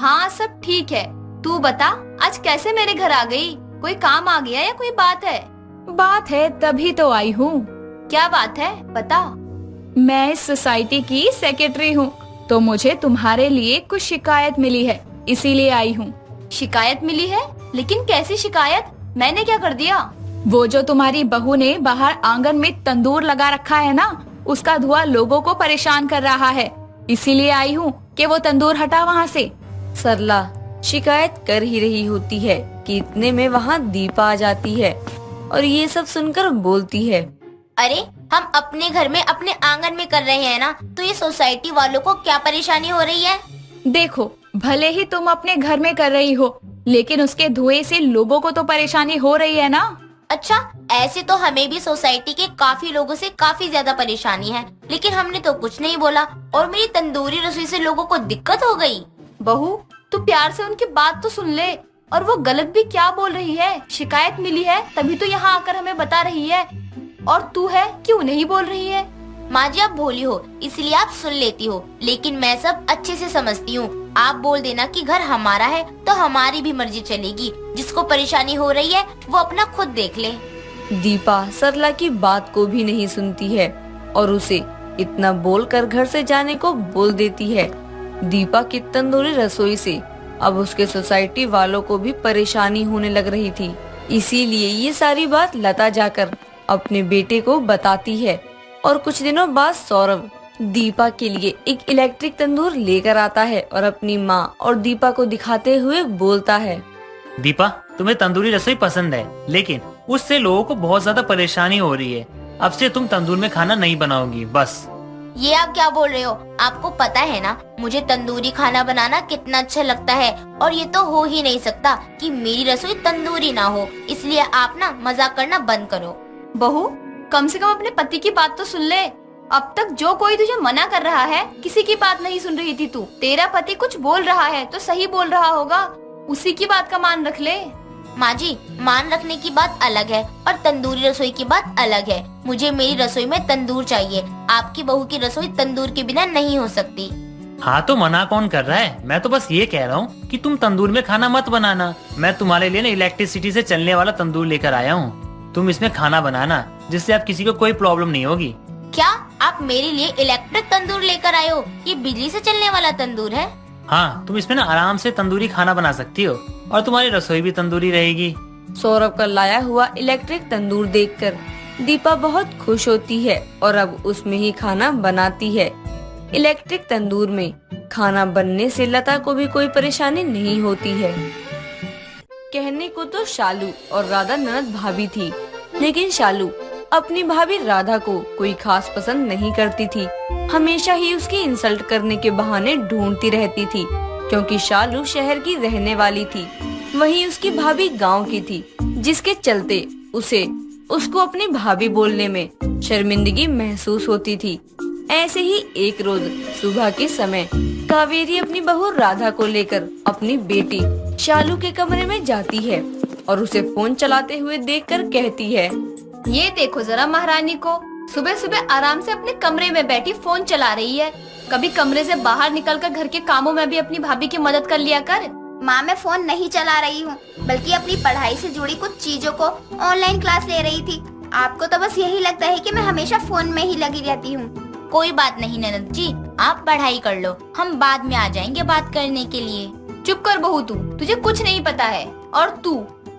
हाँ, सब ठीक है। तू बता, आज कैसे मेरे घर आ गई? कोई काम आ गया या कोई बात है? बात है, तभी तो आई हूँ। क्या बात है, बता। मैं इस सोसाइटी की सेक्रेटरी हूँ, तो मुझे तुम्हारे लिए कुछ शिकायत मिली है, इसीलिए आई हूँ। शिकायत मिली है? लेकिन कैसी शिकायत? मैंने क्या कर दिया? वो जो तुम्हारी बहू ने बाहर आंगन में तंदूर लगा रखा है ना, उसका धुआं लोगों को परेशान कर रहा है, इसीलिए आई हूँ कि वो तंदूर हटा वहाँ से। सरला शिकायत कर ही रही होती है कि इतने में वहाँ दीपा आ जाती है और ये सब सुनकर बोलती है, अरे, हम अपने घर में अपने आंगन में कर रहे हैं ना, तो ये सोसाइटी वालों को क्या परेशानी हो रही है? देखो, भले ही तुम अपने घर में कर रही हो, लेकिन उसके धुएं से लोगों को तो परेशानी हो रही है ना। अच्छा, ऐसे तो हमें भी सोसाइटी के काफी लोगों से काफी ज्यादा परेशानी है, लेकिन हमने तो कुछ नहीं बोला और मेरी तंदूरी रसोई से लोगों को दिक्कत हो गई। बहू, तू प्यार से उनकी बात तो सुन ले। और वो गलत भी क्या बोल रही है? शिकायत मिली है तभी तो यहाँ आकर हमें बता रही है, और तू है क्यों नहीं बोल रही है? माँ जी, आप भोली हो इसलिए आप सुन लेती हो, लेकिन मैं सब अच्छे से समझती हूँ। आप बोल देना कि घर हमारा है तो हमारी भी मर्जी चलेगी। जिसको परेशानी हो रही है वो अपना खुद देख ले। दीपा सरला की बात को भी नहीं सुनती है और उसे इतना बोलकर घर से जाने को बोल देती है। दीपा की तंदूरी रसोई से अब उसके सोसाइटी वालों को भी परेशानी होने लग रही थी, इसीलिए ये सारी बात लता जाकर अपने बेटे को बताती है। और कुछ दिनों बाद सौरभ दीपा के लिए एक इलेक्ट्रिक तंदूर लेकर आता है और अपनी माँ और दीपा को दिखाते हुए बोलता है, दीपा, तुम्हें तंदूरी रसोई पसंद है, लेकिन उससे लोगों को बहुत ज्यादा परेशानी हो रही है। अब से तुम तंदूर में खाना नहीं बनाओगी, बस। ये आप क्या बोल रहे हो? आपको पता है ना मुझे तंदूरी खाना बनाना कितना अच्छा लगता है, और ये तो हो ही नहीं सकता कि मेरी रसोई तंदूरी ना हो, इसलिए आप ना मजाक करना बंद करो। बहू, कम से कम अपने पति की बात तो सुन ले। अब तक जो कोई तुझे मना कर रहा है, किसी की बात नहीं सुन रही थी तू। तेरा पति कुछ बोल रहा है तो सही बोल रहा होगा, उसी की बात का मान रख ले। माँ जी, मान रखने की बात अलग है और तंदूरी रसोई की बात अलग है। मुझे मेरी रसोई में तंदूर चाहिए। आपकी बहू की रसोई तंदूर के बिना नहीं हो सकती। हाँ तो मना कौन कर रहा है, मैं तो बस ये कह रहा हूँ कि तुम तंदूर में खाना मत बनाना। मैं तुम्हारे लिए ना इलेक्ट्रिसिटी से चलने वाला तंदूर लेकर आया हूँ। तुम इसमें खाना बनाना, जिससे आप किसी को कोई प्रॉब्लम नहीं होगी। क्या आप मेरे लिए इलेक्ट्रिक तंदूर लेकर आए हो? ये बिजली से चलने वाला तंदूर है? हाँ, तुम इसमें ना आराम से तंदूरी खाना बना सकती हो और तुम्हारी रसोई भी तंदूरी रहेगी। सौरभ का लाया हुआ इलेक्ट्रिक तंदूर देखकर दीपा बहुत खुश होती है और अब उसमें ही खाना बनाती है। इलेक्ट्रिक तंदूर में खाना बनने से लता को भी कोई परेशानी नहीं होती है। कहने को तो शालू और राधा ननद भाभी थी, लेकिन शालू अपनी भाभी राधा को कोई खास पसंद नहीं करती थी। हमेशा ही उसकी इंसल्ट करने के बहाने ढूंढती रहती थी, क्योंकि शालू शहर की रहने वाली थी, वहीं उसकी भाभी गांव की थी, जिसके चलते उसको अपनी भाभी बोलने में शर्मिंदगी महसूस होती थी। ऐसे ही एक रोज सुबह के समय कावेरी अपनी बहू राधा को लेकर अपनी बेटी शालू के कमरे में जाती है और उसे फोन चलाते हुए देखकर कहती है, ये देखो जरा महारानी को, सुबह सुबह आराम से अपने कमरे में बैठी फोन चला रही है। कभी कमरे से बाहर निकलकर घर के कामों में भी अपनी भाभी की मदद कर लिया कर। माँ मैं फोन नहीं चला रही हूँ, बल्कि अपनी पढ़ाई से जुड़ी कुछ चीजों को ऑनलाइन क्लास ले रही थी। आपको तो बस यही लगता है कि मैं हमेशा फोन में ही लगी रहती हूँ। कोई बात नहीं ननद जी, आप पढ़ाई कर लो, हम बाद में आ जाएंगे बात करने के लिए। चुप कर बहू तू, तुझे कुछ नहीं पता है। और तू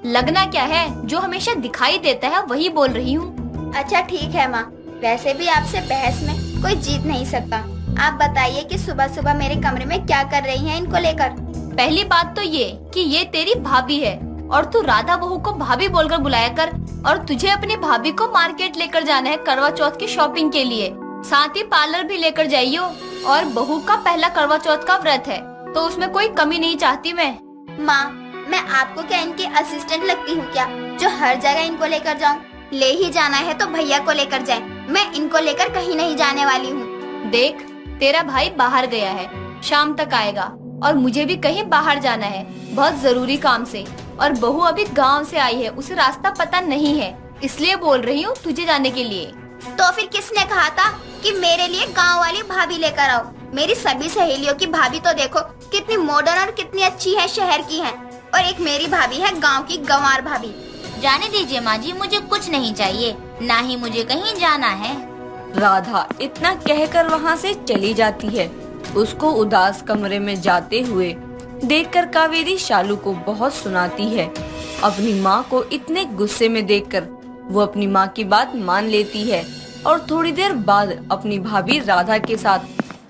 लगना क्या है, जो हमेशा दिखाई देता है वही बोल रही हूँ। अच्छा ठीक है माँ, वैसे भी आपसे बहस में कोई जीत नहीं सकता। आप बताइए कि सुबह सुबह मेरे कमरे में क्या कर रही हैं इनको लेकर। पहली बात तो ये कि ये तेरी भाभी है और तू राधा बहू को भाभी बोलकर बुलाया कर। और तुझे अपनी भाभी को मार्केट लेकर जाना है करवा चौथ की शॉपिंग के लिए, साथ ही पार्लर भी लेकर जाइयो। और बहू का पहला करवा चौथ का व्रत है, तो उसमें कोई कमी नहीं चाहती मैं। माँ मैं आपको क्या इनकी असिस्टेंट लगती हूँ क्या, जो हर जगह इनको लेकर जाऊँ? ले ही जाना है तो भैया को लेकर जाए, मैं इनको लेकर कहीं नहीं जाने वाली हूँ। देख तेरा भाई बाहर गया है, शाम तक आएगा और मुझे भी कहीं बाहर जाना है बहुत जरूरी काम से। और बहू अभी गांव से आई है, उसे रास्ता पता नहीं है, इसलिए बोल रही हूँ तुझे जाने के लिए। तो फिर किसने कहा था कि मेरे लिए गांव वाली भाभी लेकर आओ? मेरी सभी सहेलियों की भाभी तो देखो कितनी मॉडर्न और कितनी अच्छी है, शहर की है, और एक मेरी भाभी है गांव की गंवार भाभी। जाने दीजिए माँ जी, मुझे कुछ नहीं चाहिए, ना ही मुझे कहीं जाना है। राधा इतना कहकर वहाँ से चली जाती है। उसको उदास कमरे में जाते हुए देखकर कावेरी शालू को बहुत सुनाती है। अपनी माँ को इतने गुस्से में देखकर वो अपनी माँ की बात मान लेती है और थोड़ी देर बाद अपनी भाभी राधा के साथ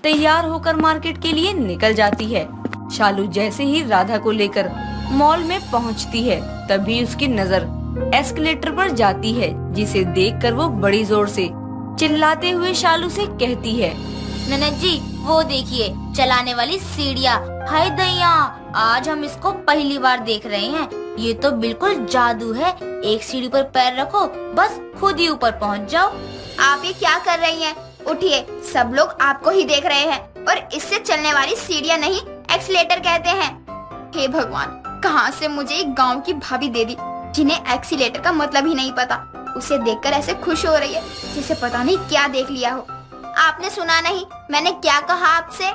तैयार होकर मार्केट के लिए निकल जाती है। शालू जैसे ही राधा को लेकर मॉल में पहुँचती है, तभी उसकी नजर एस्केलेटर पर जाती है, जिसे देखकर वो बड़ी जोर से चिल्लाते हुए शालू से कहती है, ननद जी वो देखिए चलाने वाली सीढ़ियाँ। हाय दैया, आज हम इसको पहली बार देख रहे हैं। ये तो बिल्कुल जादू है, एक सीढ़ी पर पैर रखो, बस खुद ही ऊपर पहुंच जाओ। आप ये क्या कर रही हैं? उठिए, सब लोग आपको ही देख रहे हैं। और इससे चलने वाली सीढ़ियाँ नहीं, एक्सीलेटर कहते हैं। हे भगवान, कहाँ से मुझे एक गांव की भाभी दे दी, जिन्हें एक्सीलेटर का मतलब ही नहीं पता। उसे देखकर ऐसे खुश हो रही है जैसे पता नहीं क्या देख लिया हो। आपने सुना नहीं मैंने क्या कहा आपसे?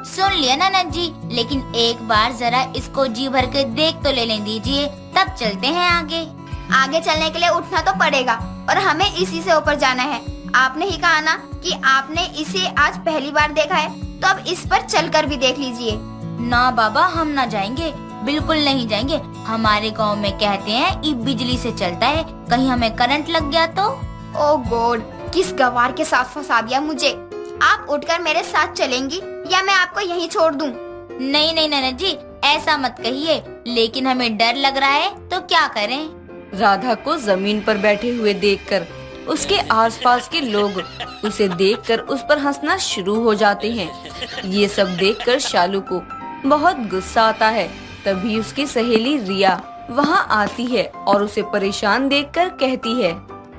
सुन लिया ननद जी, लेकिन एक बार जरा इसको जी भर के देख तो लेने दीजिए, तब चलते हैं आगे। आगे चलने के लिए उठना तो पड़ेगा, और हमें इसी से ऊपर जाना है। आपने ही कहा ना कि आपने इसे आज पहली बार देखा है, तो अब इस पर चलकर भी देख लीजिए। ना बाबा, हम ना जाएंगे, बिल्कुल नहीं जाएंगे। हमारे गांव में कहते हैं ये बिजली से चलता है, कहीं हमें करंट लग गया तो। ओ गॉड, किस गवार के साथ फंसा दिया मुझे। आप उठकर मेरे साथ चलेंगी या मैं आपको यहीं छोड़ दूं? नहीं नहीं ननद जी, ऐसा मत कहिए, लेकिन हमें डर लग रहा है तो क्या करें। राधा को जमीन पर बैठे हुए देखकर उसके आसपास के लोग उसे देखकर उस पर हंसना शुरू हो जाते हैं। ये सब देखकर शालू को बहुत गुस्सा आता है। तभी उसकी सहेली रिया वहाँ आती है और उसे परेशान देखकर कहती है,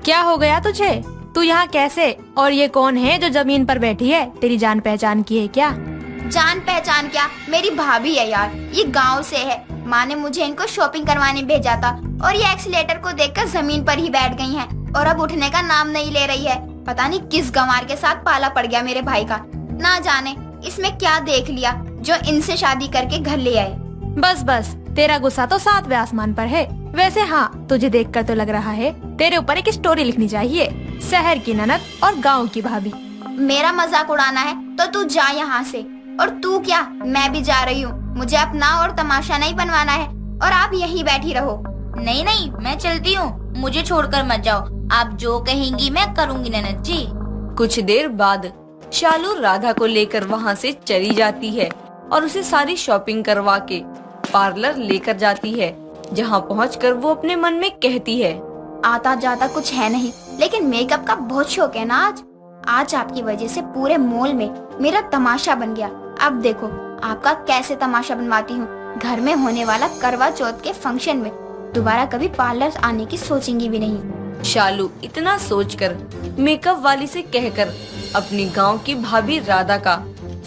क्या हो गया तुझे? तू यहाँ कैसे? और ये कौन है जो जमीन पर बैठी है? तेरी जान पहचान की है क्या? जान पहचान क्या, मेरी भाभी है यार, ये गांव से है। माँ ने मुझे इनको शॉपिंग करवाने भेजा था, और ये एक्सीलेटर को देखकर जमीन पर ही बैठ गई हैं, और अब उठने का नाम नहीं ले रही है। पता नहीं किस गंवार के साथ पाला पड़ गया मेरे भाई का। ना जाने इसमें क्या देख लिया जो इनसे शादी करके घर ले आए? बस बस, तेरा गुस्सा तो 7वें आसमान पर है। वैसे हाँ, तुझे देखकर तो लग रहा है तेरे ऊपर एक स्टोरी लिखनी चाहिए, शहर की ननद और गांव की भाभी। मेरा मजाक उड़ाना है तो तू जा यहाँ से। और तू क्या, मैं भी जा रही हूँ। मुझे अपना और तमाशा नहीं बनवाना है और आप यहीं बैठी रहो। नहीं नहीं, मैं चलती हूँ, मुझे छोड़कर मत जाओ। आप जो कहेंगी मैं करूँगी ननद जी। कुछ देर बाद शालू राधा को लेकर वहाँ से चली जाती है और उसे सारी शॉपिंग करवा के पार्लर लेकर जाती है, जहाँ पहुँचकर वो अपने मन में कहती है, आता जाता कुछ है नहीं, लेकिन मेकअप का बहुत शौक है ना। आज आपकी वजह से पूरे मॉल में मेरा तमाशा बन गया। अब देखो आपका कैसे तमाशा बनवाती हूँ। घर में होने वाला करवा चौथ के फंक्शन में दोबारा कभी पार्लर आने की सोचेंगी भी नहीं। शालू इतना सोचकर मेकअप वाली से कहकर अपनी गांव की भाभी राधा का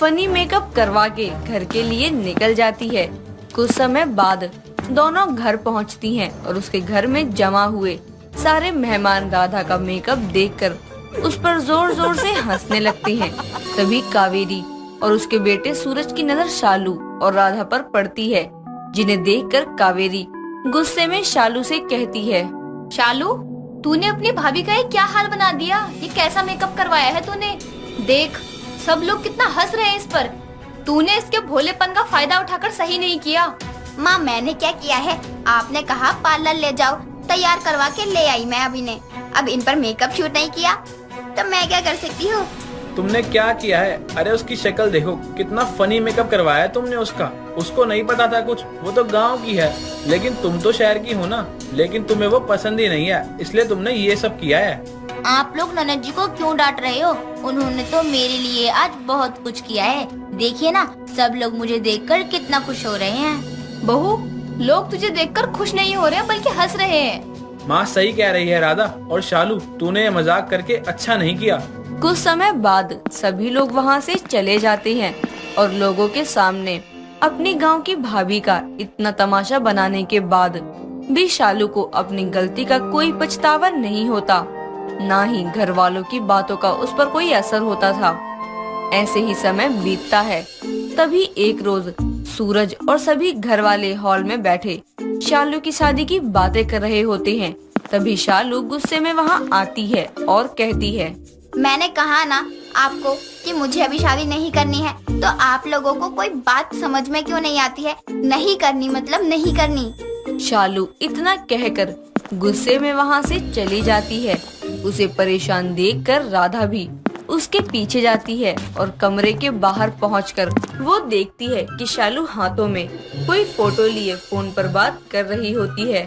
फनी मेकअप करवा के घर के लिए निकल जाती है। कुछ समय बाद दोनों घर पहुंचती हैं और उसके घर में जमा हुए सारे मेहमान राधा का मेकअप देखकर उस पर जोर जोर से हंसने लगते हैं। तभी कावेरी और उसके बेटे सूरज की नजर शालू और राधा पर पड़ती है, जिन्हें देखकर कावेरी गुस्से में शालू से कहती है, शालू, तूने अपनी भाभी का ये क्या हाल बना दिया? ये कैसा मेकअप करवाया है तूने? देख, सब लोग कितना हंस रहे हैं इस पर। तूने इसके भोलेपन का फायदा उठाकर सही नहीं किया। माँ, मैंने क्या किया है? आपने कहा पार्लर ले जाओ, तैयार करवा के ले आई मैं अभी ने। अब इन पर मेकअप शूट नहीं किया तो मैं क्या कर सकती हूँ? तुमने क्या किया है? अरे उसकी शक्ल देखो, कितना फनी मेकअप करवाया है तुमने उसका। उसको नहीं पता था कुछ, वो तो गांव की है, लेकिन तुम तो शहर की हो ना। लेकिन तुम्हें वो पसंद ही नहीं है, इसलिए तुमने ये सब किया है। आप लोग ननद जी को क्यों डांट रहे हो? उन्होंने तो मेरे लिए आज बहुत कुछ किया है। देखिए ना, सब लोग मुझे देखकर कितना खुश हो रहे हैं। बहू, लोग तुझे देखकर खुश नहीं हो रहे बल्कि हंस रहे हैं। माँ सही कह रही है राधा। और शालू, तूने ये मजाक करके अच्छा नहीं किया। कुछ समय बाद सभी लोग वहाँ से चले जाते हैं और लोगों के सामने अपनी गांव की भाभी का इतना तमाशा बनाने के बाद भी शालू को अपनी गलती का कोई पछतावा नहीं होता, ना ही घर वालों की बातों का उस पर कोई असर होता था। ऐसे ही समय बीतता है। तभी एक रोज सूरज और सभी घर वाले हॉल में बैठे शालू की शादी की बातें कर रहे होते हैं। तभी शालू गुस्से में वहाँ आती है और कहती है, मैंने कहा ना आपको कि मुझे अभी शादी नहीं करनी है, तो आप लोगों को कोई बात समझ में क्यों नहीं आती है? नहीं करनी मतलब नहीं करनी। शालू इतना कहकर गुस्से में वहाँ से चली जाती है। उसे परेशान देखकर राधा भी उसके पीछे जाती है और कमरे के बाहर पहुंचकर वो देखती है कि शालू हाथों में कोई फोटो लिए फोन पर बात कर रही होती है।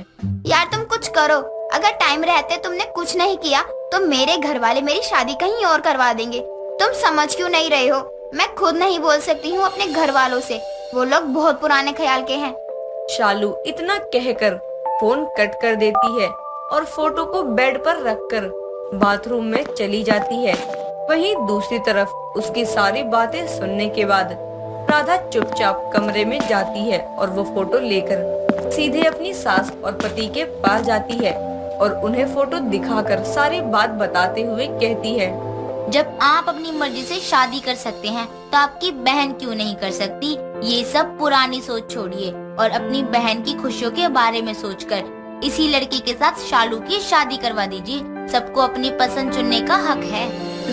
यार तुम कुछ करो, अगर टाइम रहते तुमने कुछ नहीं किया तो मेरे घर वाले मेरी शादी कहीं और करवा देंगे। तुम समझ क्यों नहीं रहे हो? मैं खुद नहीं बोल सकती हूँ अपने घर वालों से, वो लोग बहुत पुराने ख्याल के हैं। शालू इतना कहकर फोन कट कर देती है और फोटो को बेड पर रखकर बाथरूम में चली जाती है। वहीं दूसरी तरफ उसकी सारी बातें सुनने के बाद राधा चुपचाप कमरे में जाती है और वो फोटो लेकर सीधे अपनी सास और पति के पास जाती है और उन्हें फोटो दिखाकर सारी बात बताते हुए कहती है, जब आप अपनी मर्जी से शादी कर सकते हैं तो आपकी बहन क्यों नहीं कर सकती? ये सब पुरानी सोच छोड़िए और अपनी बहन की खुशियों के बारे में सोचकर इसी लड़की के साथ शालू की शादी करवा दीजिए। सबको अपनी पसंद चुनने का हक है।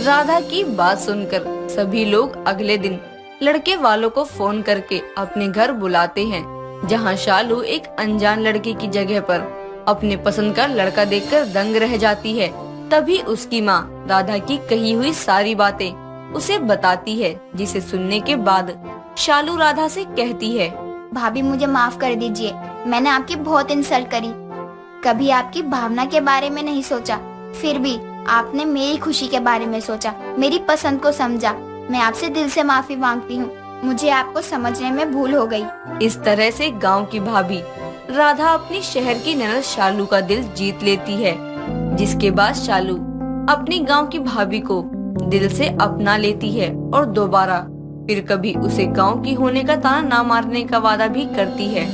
राधा की बात सुनकर सभी लोग अगले दिन लड़के वालों को फोन करके अपने घर बुलाते हैं, जहां शालू एक अनजान लड़के की जगह पर अपने पसंद का लड़का देखकर दंग रह जाती है। तभी उसकी माँ राधा की कही हुई सारी बातें उसे बताती है, जिसे सुनने के बाद शालू राधा से कहती है, भाभी मुझे माफ कर दीजिए, मैंने आपकी बहुत इंसल्ट करी। कभी आपकी भावना के बारे में नहीं सोचा, फिर भी आपने मेरी खुशी के बारे में सोचा, मेरी पसंद को समझा। मैं आपसे दिल से माफी मांगती हूँ, मुझे आपको समझने में भूल हो गई। इस तरह से गांव की भाभी राधा अपनी शहर की ननद शालू का दिल जीत लेती है, जिसके बाद शालू अपनी गांव की भाभी को दिल से अपना लेती है और दोबारा फिर कभी उसे गांव की होने का ताना ना मारने का वादा भी करती है।